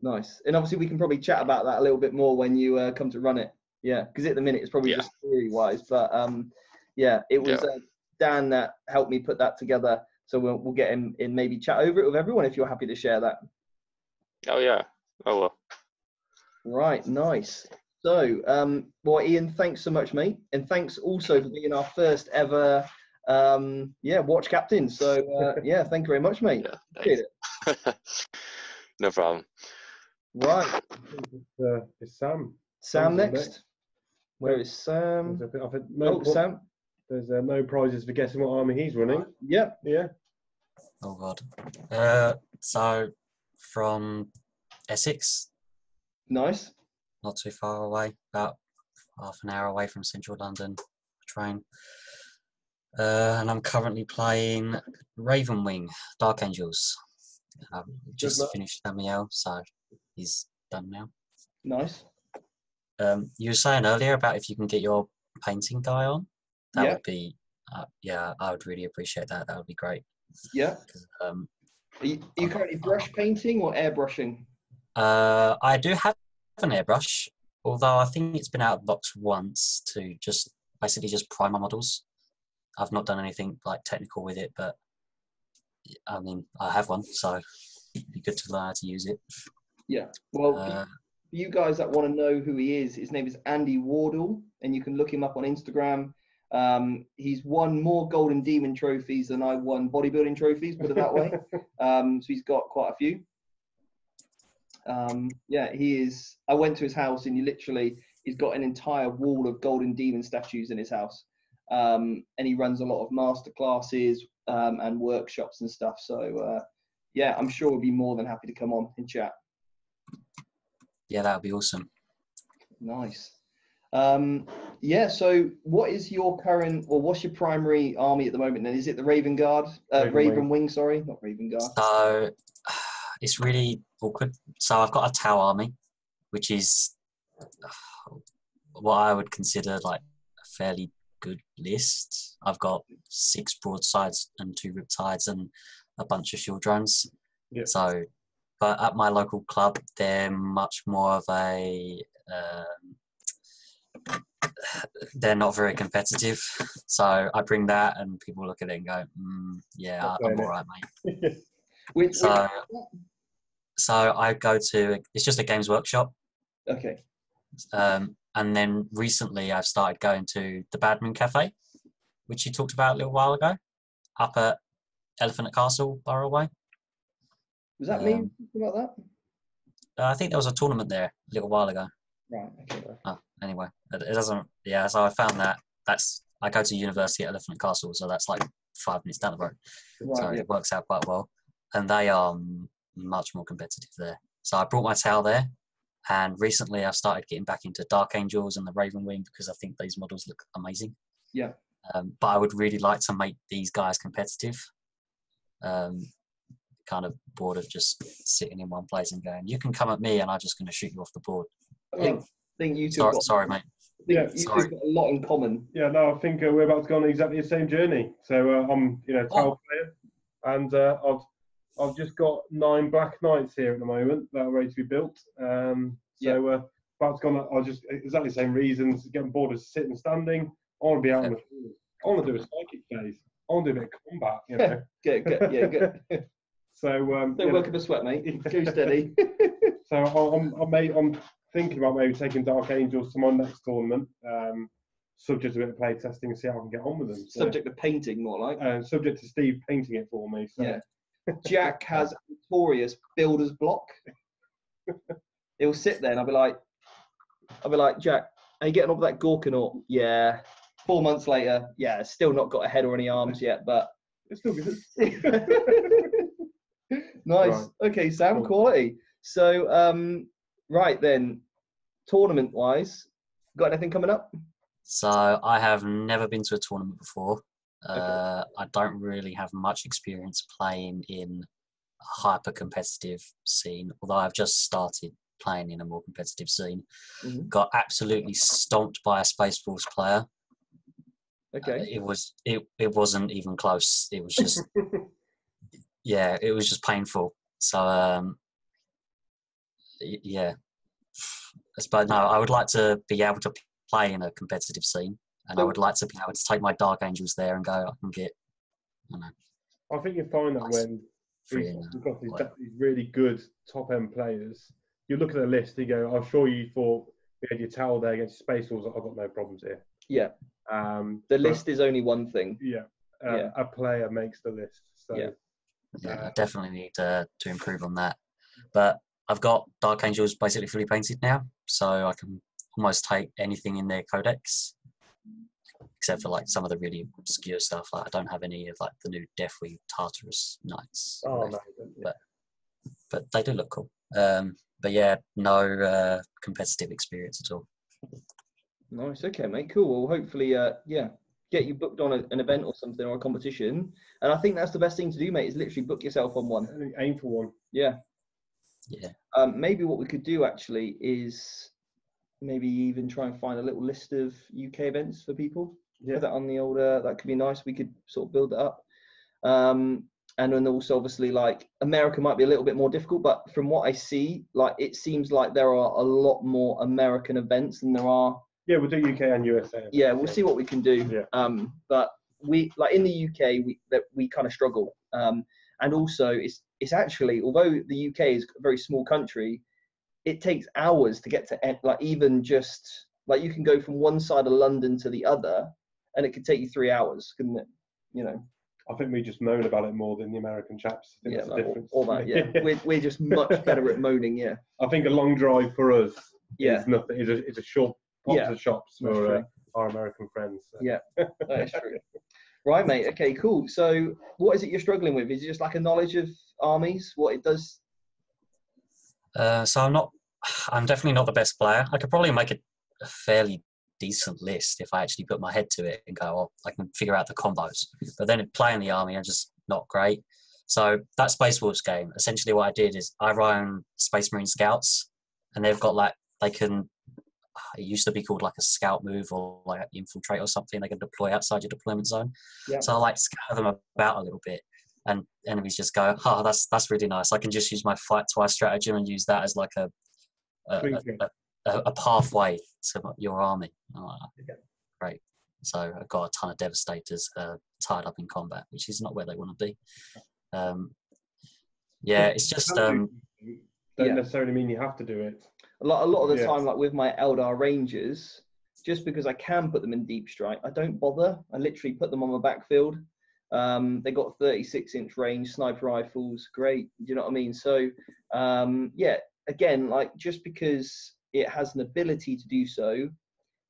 Nice. And obviously we can probably chat about that a little bit more when you come to run it. Yeah, because at the minute it's probably just theory-wise. But it was Dan that helped me put that together. So we'll get him in, maybe chat over it with everyone if you're happy to share that. Oh, yeah. Oh, well. Right, nice. So, Ian, thanks so much, mate. And thanks also for being our first ever, watch captain. So, thank you very much, mate. Yeah, thanks. No problem. Right. It's Sam. Sam next. Where is Sam? Sam. There's no prizes for guessing what army he's running. Yep. Yeah. Oh, God. So, from Essex. Nice. Not too far away, about half an hour away from central London, train. And I'm currently playing Ravenwing, Dark Angels. I've just finished Amiel, so he's done now. Nice. You were saying earlier about if you can get your painting guy on, that would be, I would really appreciate that. That would be great. Yeah. Are you currently brush painting or airbrushing? I do have an airbrush, although I think it's been out of the box once to just primer models. I've not done anything like technical with it, but I mean, I have one, so it'd be good to learn how to use it. Yeah. Well, for you guys that want to know who he is, his name is Andy Wardle, and you can look him up on Instagram. He's won more Golden Demon trophies than I won bodybuilding trophies, put it that way. So he's got quite a few. He is. I went to his house and he's got an entire wall of Golden Demon statues in his house. And he runs a lot of master classes and workshops and stuff. So I'm sure we'll be more than happy to come on and chat. Yeah, that would be awesome. Nice. So what is your current, or what's your primary army at the moment then? Is it the Raven Guard? Raven Wing, sorry, not Raven Guard. So it's really awkward. So I've got a Tau army, which is what I would consider like a fairly good list. I've got 6 broadsides and 2 riptides and a bunch of shield drones. Yeah. So, but at my local club, they're much more of a they're not very competitive. So I bring that and people look at it and go, I'm all right, mate. So I go to, it's just a Games Workshop. Okay. And then recently I've started going to the Badminton Cafe, which you talked about a little while ago, up at Elephant and Castle, Borough Way. Was that me talking about that? I think there was a tournament there a little while ago. Right. Okay. Oh, anyway, it doesn't. Yeah, so I found that I go to university at Elephant and Castle, so that's like 5 minutes down the road. Right, So it works out quite well, and they are much more competitive there. So I brought my towel there, and recently I've started getting back into Dark Angels and the Raven Wing because I think these models look amazing. Yeah. But I would really like to make these guys competitive. Kind of bored of just sitting in one place and going, you can come at me and I'm just going to shoot you off the board. I think you two sorry, mate. You two got a lot in common. Yeah, no, I think we're about to go on exactly the same journey. So I'm, towel player, and I've just got 9 Black Knights here at the moment that are ready to be built. About to go on. I'll just exactly the same reasons. Getting bored of sitting and standing. I want to be out on the field. I want to do a psychic phase. I want to do a bit of combat. Good. So don't work up a sweat, mate. Go steady. So I'm thinking about maybe taking Dark Angels to my next tournament, subject to a bit of play testing and see how I can get on with them. So, subject to painting, more like. Subject to Steve painting it for me. So. Yeah. Jack has a notorious builder's block. He'll sit there and I'll be like, Jack, are you getting on with that Gorkanaut? Yeah. 4 months later, yeah, still not got a head or any arms yet, but it's still good. Nice. Right. Okay, Sam, Cool. quality. So, right then, tournament-wise, got anything coming up? So I have never been to a tournament before. Okay. I don't really have much experience playing in a hyper-competitive scene, although I've just started playing in a more competitive scene. Mhm. Got absolutely stomped by a Space Force player. Okay. It wasn't even close. It was just yeah, it was just painful. So yeah. But no, I would like to be able to play in a competitive scene, and I would like to be able to take my Dark Angels there and go, I can get, I don't know. I think you find that when we've got these really good top-end players, you look at the list, you go, I'm sure you thought we had your towel there against Space Wolves, I've got no problems here. Yeah. The list is only one thing. Yeah. A player makes the list. So, yeah, I definitely need to improve on that. But I've got Dark Angels basically fully painted now, so I can almost take anything in their codex, except for like some of the really obscure stuff. Like I don't have any of like the new Deathwing Tartarus Knights. Oh no, but they do look cool. But yeah, no competitive experience at all. Nice. Okay, mate. Cool. Well, hopefully, get you booked on an event or something or a competition. And I think that's the best thing to do, mate, is literally book yourself on one. Aim for one. Yeah. Yeah. Maybe what we could do actually is maybe even try and find a little list of UK events for people. Yeah. Put that on the old. That could be nice. We could sort of build it up. And then also obviously like America might be a little bit more difficult, but from what I see, like it seems like there are a lot more American events than there are. Yeah, we'll do UK and USA. Yeah, we'll see what we can do. Yeah. But we like in the UK, we kind of struggle. And also it's actually, although the UK is a very small country, it takes hours to get to like even just like you can go from one side of London to the other, and it could take you 3 hours, couldn't it? You know. I think we just moan about it more than the American chaps. I think that's the difference. All that, yeah. we're just much better at moaning, yeah. I think a long drive for us is nothing. It's a short box of shops for our American friends. So. Yeah, that is true. Right, mate. Okay, cool. So what is it you're struggling with? Is it just like a knowledge of armies, what it does? So I'm definitely not the best player. I could probably make a fairly decent list if I actually put my head to it and go, oh, I can figure out the combos. But then playing the army, I'm just not great. So that Space Wolves game, essentially what I did is I run Space Marine Scouts, and they've got like, they can, it used to be called like a scout move or like infiltrate or something. They can deploy outside your deployment zone. Yeah. So I like scatter them about a little bit, and enemies just go, oh, that's really nice. I can just use my fight twice stratagem and use that as like a pathway to your army. Oh, great. So I've got a ton of Devastators tied up in combat, which is not where they want to be. Yeah, it's just... don't necessarily mean you have to do it. A lot of the time, like with my Eldar Rangers, just because I can put them in deep strike, I don't bother. I literally put them on my backfield. They got 36-inch range, sniper rifles, great. Do you know what I mean? So, yeah, again, like just because it has an ability to do so,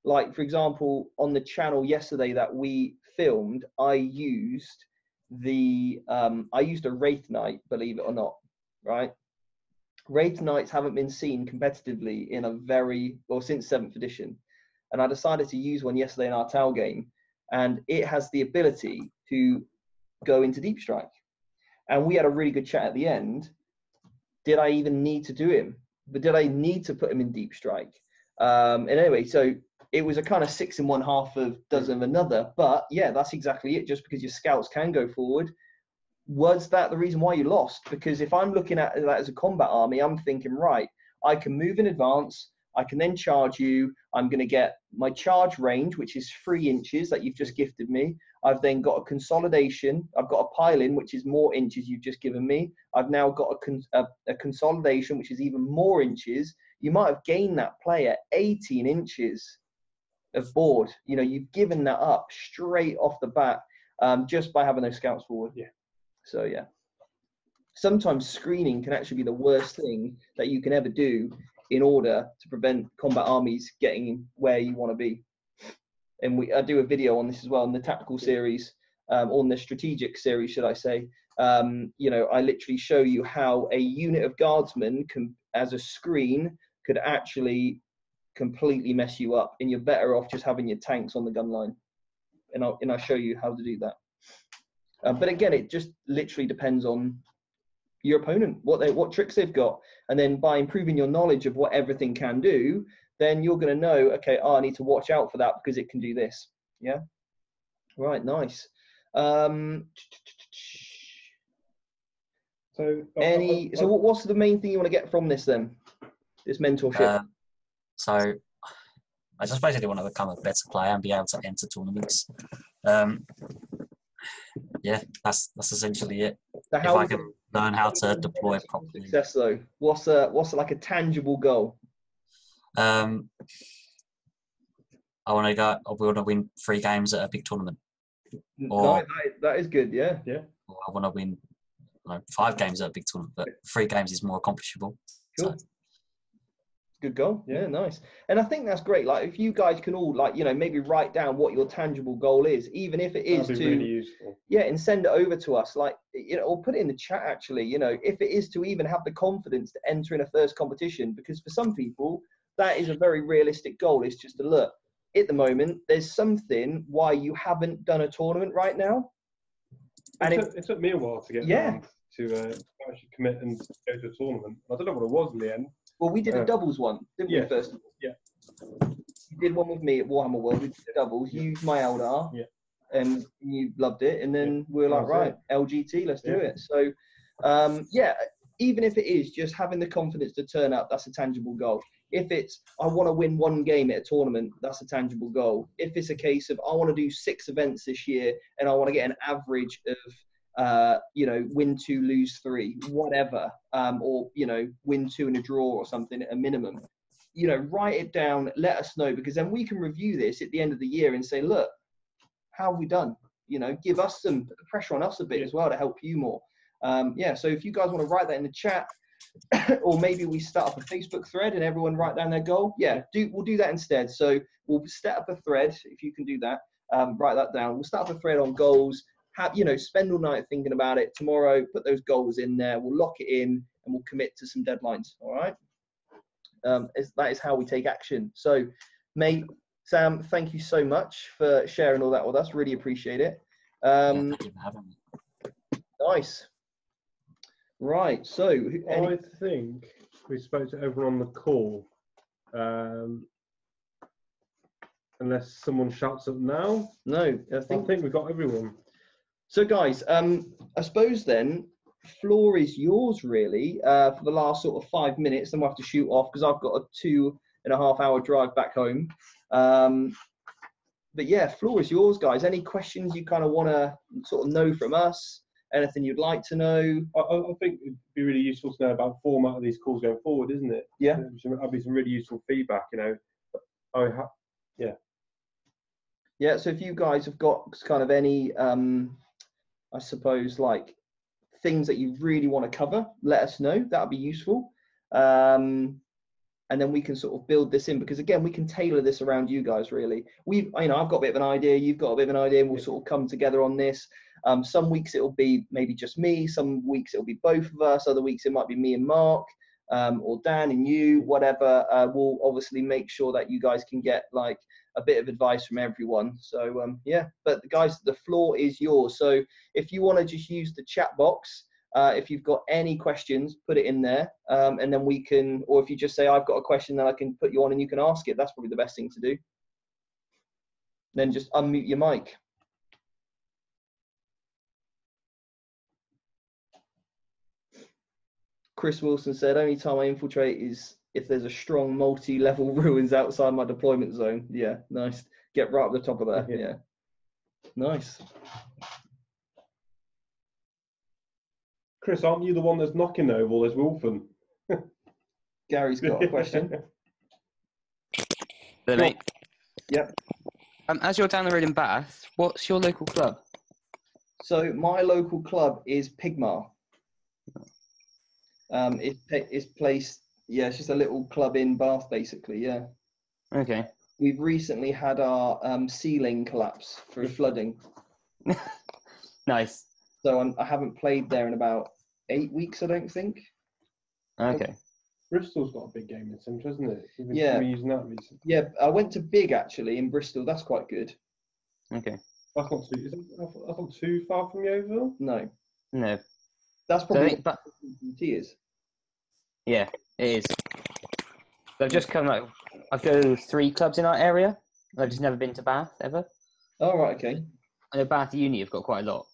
like for example, on the channel yesterday that we filmed, I used a Wraith Knight, believe it or not, right? Wraith Knights haven't been seen competitively in since 7th edition. And I decided to use one yesterday in our Tau game, and it has the ability to go into deep strike. And we had a really good chat at the end. Did I even need to do him? But did I need to put him in deep strike? And anyway, so it was a kind of 6 in 1/2 of dozen of another. But yeah, that's exactly it. Just because your scouts can go forward, was that the reason why you lost? Because if I'm looking at that as a combat army, I'm thinking, right, I can move in advance. I can then charge you. I'm going to get my charge range, which is 3 inches that you've just gifted me. I've then got a consolidation. I've got a pile-in, which is more inches you've just given me. I've now got a consolidation, which is even more inches. You might have gained that player 18 inches of board. You know, you've given that up straight off the bat just by having those scouts forward. Yeah. So, yeah. Sometimes screening can actually be the worst thing that you can ever do in order to prevent combat armies getting where you want to be. And I do a video on this as well in the tactical series, on the strategic series, should I say. You know, I literally show you how a unit of guardsmen can, as a screen, could actually completely mess you up, and you're better off just having your tanks on the gun line. And I'll show you how to do that. But again, it just literally depends on your opponent, what tricks they've got. And then by improving your knowledge of what everything can do, then you're going to know, okay, I need to watch out for that because it can do this. Yeah. Right. Nice. So what's the main thing you want to get from this then? This mentorship? So I just basically want to become a better player and be able to enter tournaments. Yeah, that's essentially it. So if I can learn how to deploy properly. Success though. What's like a tangible goal? I want to win 3 games at a big tournament. Or that is good. Yeah. Or I want to win 5 games at a big tournament, but 3 games is more accomplishable. Cool. So. Good goal. Yeah, nice. And I think that's great. Like if you guys can all maybe write down what your tangible goal is, even if it is really useful. Yeah, and send it over to us, or put it in the chat actually, if it is to even have the confidence to enter in a first competition, because for some people that is a very realistic goal, is just to look at the moment, there's something why you haven't done a tournament right now. And it took me a while to get around to actually commit and go to a tournament. I don't know what it was in the end. Well, we did a doubles one, didn't we, first of all? Yeah. You did one with me at Warhammer World. We did a doubles. You used my Eldar. Yeah. And you loved it. And then we were like, right, LGT, let's do it. So, even if it is just having the confidence to turn up, that's a tangible goal. If it's, I want to win 1 game at a tournament, that's a tangible goal. If it's a case of, I want to do 6 events this year and I want to get an average of, win 2, lose 3, whatever, or win 2 in a draw or something at a minimum, write it down, let us know, because then we can review this at the end of the year and say, look, how have we done? Give us some pressure on us a bit as well to help you more. So if you guys want to write that in the chat, or maybe we start up a Facebook thread and everyone write down their goal. We'll do that instead. So we'll set up a thread, if you can do that, write that down. We'll start up a thread on goals. Spend all night thinking about it. Tomorrow, put those goals in there. We'll lock it in and we'll commit to some deadlines. All right. That is how we take action. So, mate, Sam, thank you so much for sharing all that with us. Really appreciate it. Thank you for having me. Nice. Right. So, I think we spoke to everyone on the call. Unless someone shouts up now. No, I think we've got everyone. So guys, I suppose then, floor is yours really for the last sort of 5 minutes. Then we'll have to shoot off because I've got a 2.5 hour drive back home. But yeah, floor is yours, guys. Any questions you kind of want to sort of know from us? anything you'd like to know? I think it'd be really useful to know about the format of these calls going forward, isn't it? Yeah. That'd be some really useful feedback, you know. Yeah. Yeah, so if you guys have got kind of any, I suppose, like things that you really want to cover, let us know. That would be useful. And then we can sort of build this in, because again, we can tailor this around you guys, really. I've got a bit of an idea, you've got a bit of an idea, and we'll sort of come together on this. Some weeks it'll be maybe just me, some weeks it'll be both of us, other weeks it might be me and Mark, or Dan and you, whatever. We'll obviously make sure that you guys can get like a bit of advice from everyone. So yeah, but guys, the floor is yours. So if you want to just use the chat box, if you've got any questions, put it in there, and then we can, or if you just say, I've got a question, then I can put you on and you can ask it. That's probably the best thing to do. Then just unmute your mic. Chris Wilson said, only time I infiltrate is if there's a strong multi-level ruins outside my deployment zone. Yeah, nice. Get right up the top of that. Yeah. Nice. Chris, aren't you the one that's knocking over all this wolfen? Gary's got a question. Hello, mate. Yep. As you're down the road in Bath, what's your local club? So my local club is Pigmar. It's placed, yeah, it's just a little club in Bath, basically, yeah. Okay. We've recently had our ceiling collapse through flooding. Nice. So I haven't played there in about 8 weeks, I don't think. Okay. Bristol's got a big gaming centre, hasn't it? Yeah. Been using that recently. Yeah, I went to Big, actually, in Bristol. That's quite good. Okay. That's not too, that's not too far from Yeovil? No. No. That's probably but what it is. yeah, it is. So I've just come like, I've go to 3 clubs in our area. I've just never been to Bath ever. Oh, right, okay. I know Bath Uni have got quite a lot.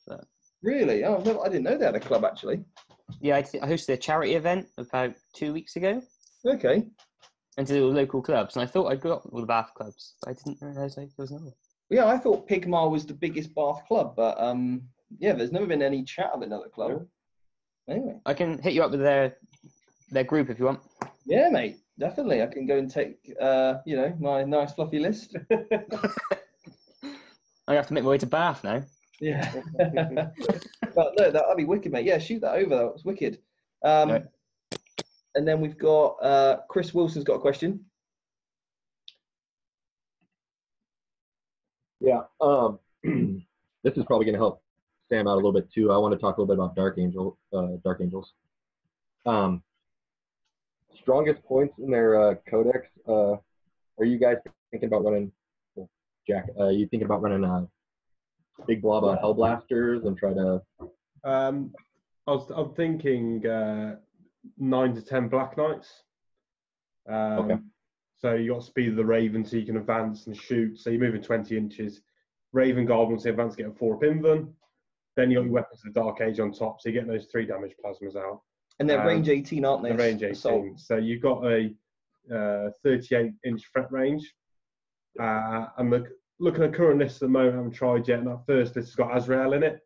But Really? Oh, no, I didn't know they had a club, actually. yeah, I hosted a charity event about 2 weeks ago. Okay. And to the local clubs, and I thought I'd got all the Bath clubs, but I didn't realise there was another. Yeah, I thought Pigmar was the biggest Bath club, but yeah, there's never been any chat of another club. Anyway. I can hit you up with their group if you want. Yeah, mate, definitely. I can go and take, you know, my nice fluffy list. I have to make my way to Bath now. Yeah. But no, that'd be wicked, mate. Yeah, shoot that over. That was wicked. Right. And then we've got Chris Wilson's got a question. Yeah. This is probably going to help Sam out a little bit too. I want to talk a little bit about Dark Angels. Strongest points in their codex. Are you guys thinking about running? Jack, are you thinking about running big blob of Hellblasters and try to? I'm thinking 9 to 10 Black Knights. Okay. So you got speed of the Raven, so you can advance and shoot. So you're moving 20 inches. Raven Guard, once you advance, get a 4-up Invan. Then you got your weapons of the Dark Age on top, so you're getting those 3 damage plasmas out. And they're range 18, aren't they? The range 18. Assault. So you've got a 38-inch threat range. And looking at current list at the moment, I haven't tried yet. And that first list has got Azrael in it.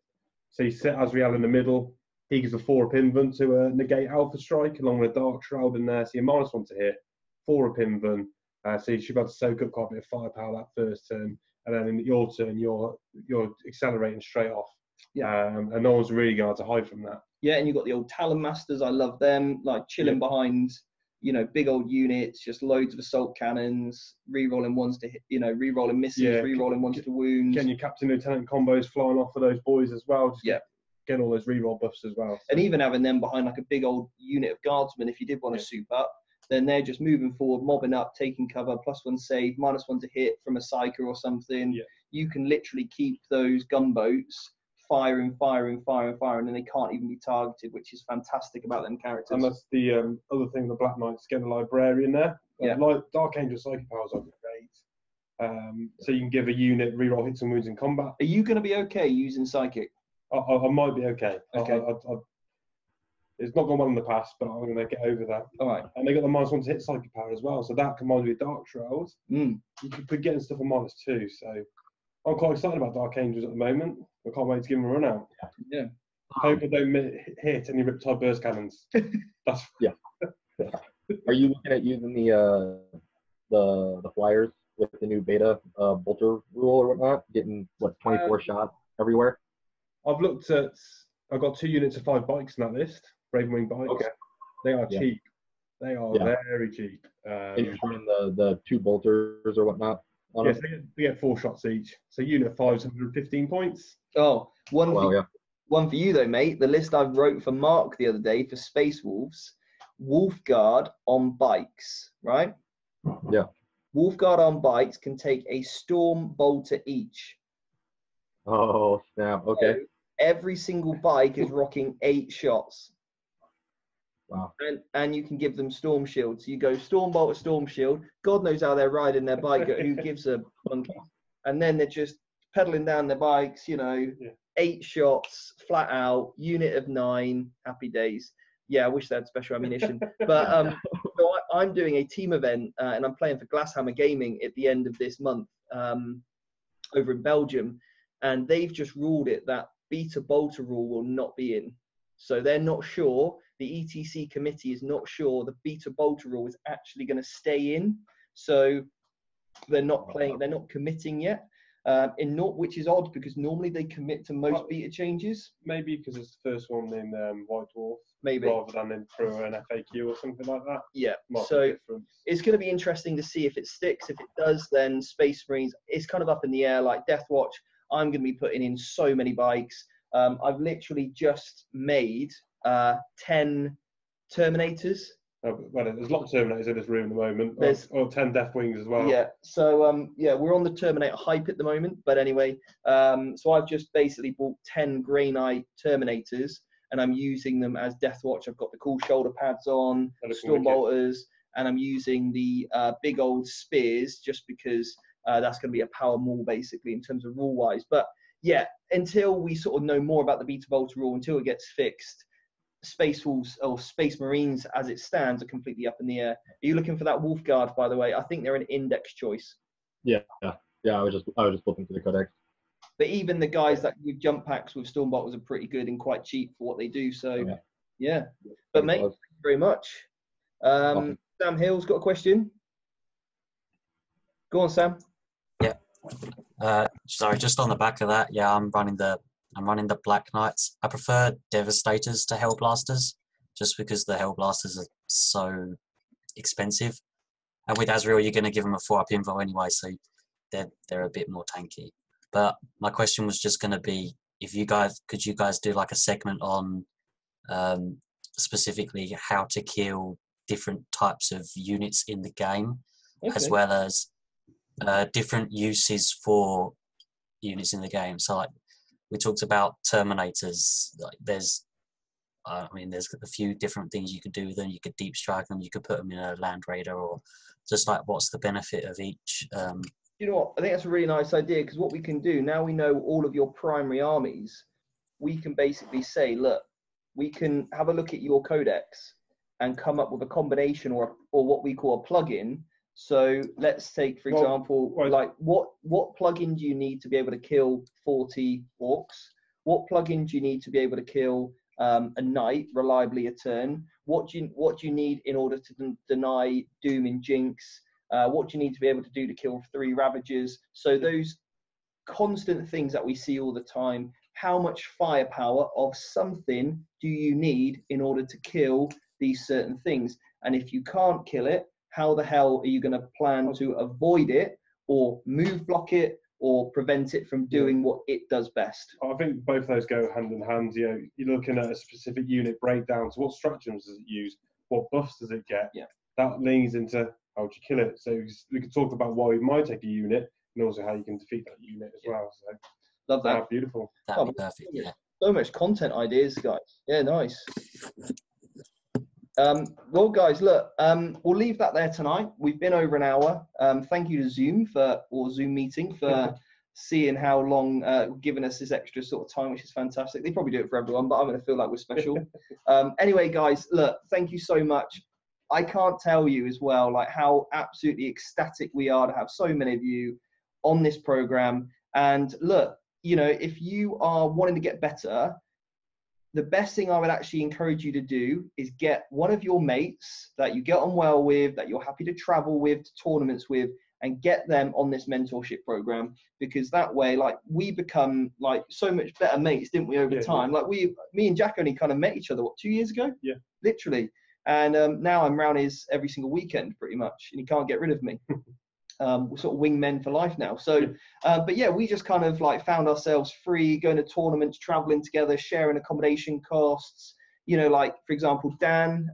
So you set Azrael in the middle. He gives a 4-up Invan to negate Alpha Strike, along with a Dark Shroud in there. So you're -1 to hit, 4-up Invan. So you should be able to soak up quite a bit of firepower that first turn. And then in your turn, you're accelerating straight off. Yeah. And no one's really going to hide from that. Yeah, and you've got the old Talon Masters. I love them. Like chilling behind, you know, big old units, just loads of assault cannons, re-rolling ones to hit, you know, re-rolling misses, re-rolling ones to wounds. Getting your Captain Lieutenant combos flying off of those boys as well. Just getting all those re-roll buffs as well. So. And even having them behind like a big old unit of guardsmen, if you did want to soup up, then they're just moving forward, mobbing up, taking cover, +1 save, -1 to hit from a Psyker or something. Yeah. You can literally keep those gunboats firing, and they can't even be targeted, which is fantastic about them characters. And that's the other thing, the Black Knights, getting a librarian there. Like Dark Angel Psychic powers are great. So you can give a unit reroll hits and wounds in combat. Are you going to be okay using Psychic? I might be okay. Okay. It's not gone well in the past, but I'm going to get over that. All right. And they got the -1 to hit Psychic power as well, so that combined with Dark Shroud, you could be getting stuff on -2. So I'm quite excited about Dark Angels at the moment. I can't wait to give them a run out. Yeah. Hope I don't hit any Riptide burst cannons. That's Are you looking at using the flyers with the new beta bolter rule or whatnot? Getting 24 shots everywhere? I've looked at. I've got 2 units of 5 bikes in that list. Raven Wing bikes. Okay. They are cheap. They are very cheap. And you're running the 2 bolters or whatnot? Yes, they get 4 shots each. So unit 5 is 115 points. Oh, one for you though, mate. The list I wrote for Mark the other day for Space Wolves, Wolfguard on bikes, right? Yeah. Wolfguard on bikes can take a Storm Bolter each. Oh, snap. Okay. So every single bike is rocking 8 shots. Wow. And you can give them Storm Shields. You go Storm Bolter, Storm Shield. God knows how they're riding their bike. Who gives a monkey? And then they're just pedaling down their bikes, 8 shots, flat out, unit of 9, happy days. Yeah, I wish they had special ammunition. But so I'm doing a team event, and I'm playing for Glasshammer Gaming at the end of this month over in Belgium. And they've just ruled it that beta bolter rule will not be in. So they're not sure. The ETC committee is not sure the beta bolter rule is actually going to stay in. So they're not committing yet. Which is odd because normally they commit to most beta changes. Maybe because it's the first one in White Dwarf. Maybe. Rather than in through an FAQ or something like that. Yeah. So it's going to be interesting to see if it sticks. If it does, then Space Marines, it's kind of up in the air. Like Death Watch, I'm going to be putting in so many bikes. I've literally just made 10 Terminators. Well, there's a lot of Terminators in this room at the moment. There's 10 Deathwings as well. Yeah. So we're on the Terminator hype at the moment. But anyway, so I've just basically bought 10 Grey Knight Terminators, and I'm using them as Death Watch. I've got the cool shoulder pads on, Storm Bolters, and I'm using the big old spears just because that's going to be a power maul basically in terms of rule wise. But yeah, until we sort of know more about the beta bolter rule, until it gets fixed, Space Wolves or Space Marines as it stands are completely up in the air. Are you looking for that Wolfguard, by the way? I think they're an index choice. Yeah. I was just flipping through the codex. But even the guys that with jump packs with Stormbolters are pretty good and quite cheap for what they do. So yeah. But mate, thank you very much. Awesome. Sam Hill's got a question. Go on, Sam. Yeah. Sorry, just on the back of that, I'm running the Black Knights. I prefer Devastators to Hellblasters, just because the Hellblasters are so expensive. And with Azrael, you're going to give them a 4-up invo anyway, so they're a bit more tanky. But my question was just going to be, could you guys do like a segment on specifically how to kill different types of units in the game, as well as different uses for units in the game. So like we talked about Terminators, like there's a few different things you could do with them. You could deep strike them, you could put them in a Land Raider, or just like what's the benefit of each. You know what, I think that's a really nice idea, because what we can do, now we know all of your primary armies, we can basically say, look, we can have a look at your codex and come up with a combination or what we call a plugin. So let's take, for example, like what plugin do you need to be able to kill 40 orcs? What plugin do you need to be able to kill a knight reliably a turn? What do you need in order to deny Doom and Jinx? What do you need to be able to do to kill 3 Ravagers? So those constant things that we see all the time. How much firepower of something do you need in order to kill these certain things? And if you can't kill it, how the hell are you going to plan to avoid it, or move block it, or prevent it from doing what it does best? I think both of those go hand in hand. You're looking at a specific unit breakdown. So what stratagems does it use? What buffs does it get? Yeah. That leans into how do you kill it. So we could talk about why you might take a unit, and also how you can defeat that unit as well. So love that. Beautiful. That'd be perfect. Yeah. So much content ideas, guys. Yeah, nice. Well, guys, look, we'll leave that there tonight. We've been over an hour. Thank you to Zoom Zoom meeting for seeing how long, giving us this extra sort of time, which is fantastic. They probably do it for everyone, but I'm going to feel like we're special. Anyway, guys, look, thank you so much. I can't tell you as well, like how absolutely ecstatic we are to have so many of you on this program. And look, you know, if you are wanting to get better, the best thing I would actually encourage you to do is get one of your mates that you get on well with, that you're happy to travel with, to tournaments with, and get them on this mentorship program, because that way, like, we become like so much better mates, didn't we, over time? Like me and Jack only kind of met each other, what, 2 years ago? Yeah. Literally. And now I'm round his every single weekend pretty much, and he can't get rid of me. We're sort of wingmen for life now. So, but yeah, we just kind of like found ourselves free, going to tournaments, traveling together, sharing accommodation costs. You know, like, for example, Dan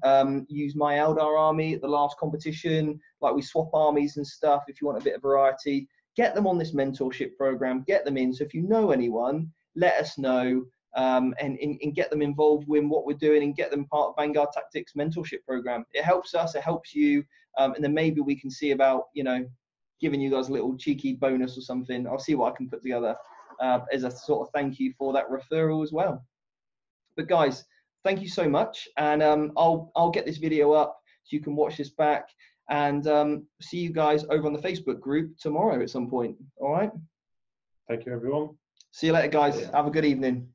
used my Eldar army at the last competition. Like, we swap armies and stuff if you want a bit of variety. Get them on this mentorship program, get them in. So if you know anyone, let us know, and get them involved with what we're doing, and get them part of Vanguard Tactics mentorship program. It helps us, it helps you, and then maybe we can see about, you know, giving you guys a little cheeky bonus or something. I'll see what I can put together as a sort of thank you for that referral as well. But guys, thank you so much, and I'll get this video up so you can watch this back, and see you guys over on the Facebook group tomorrow at some point. All right. Thank you, everyone. See you later, guys. Have a good evening.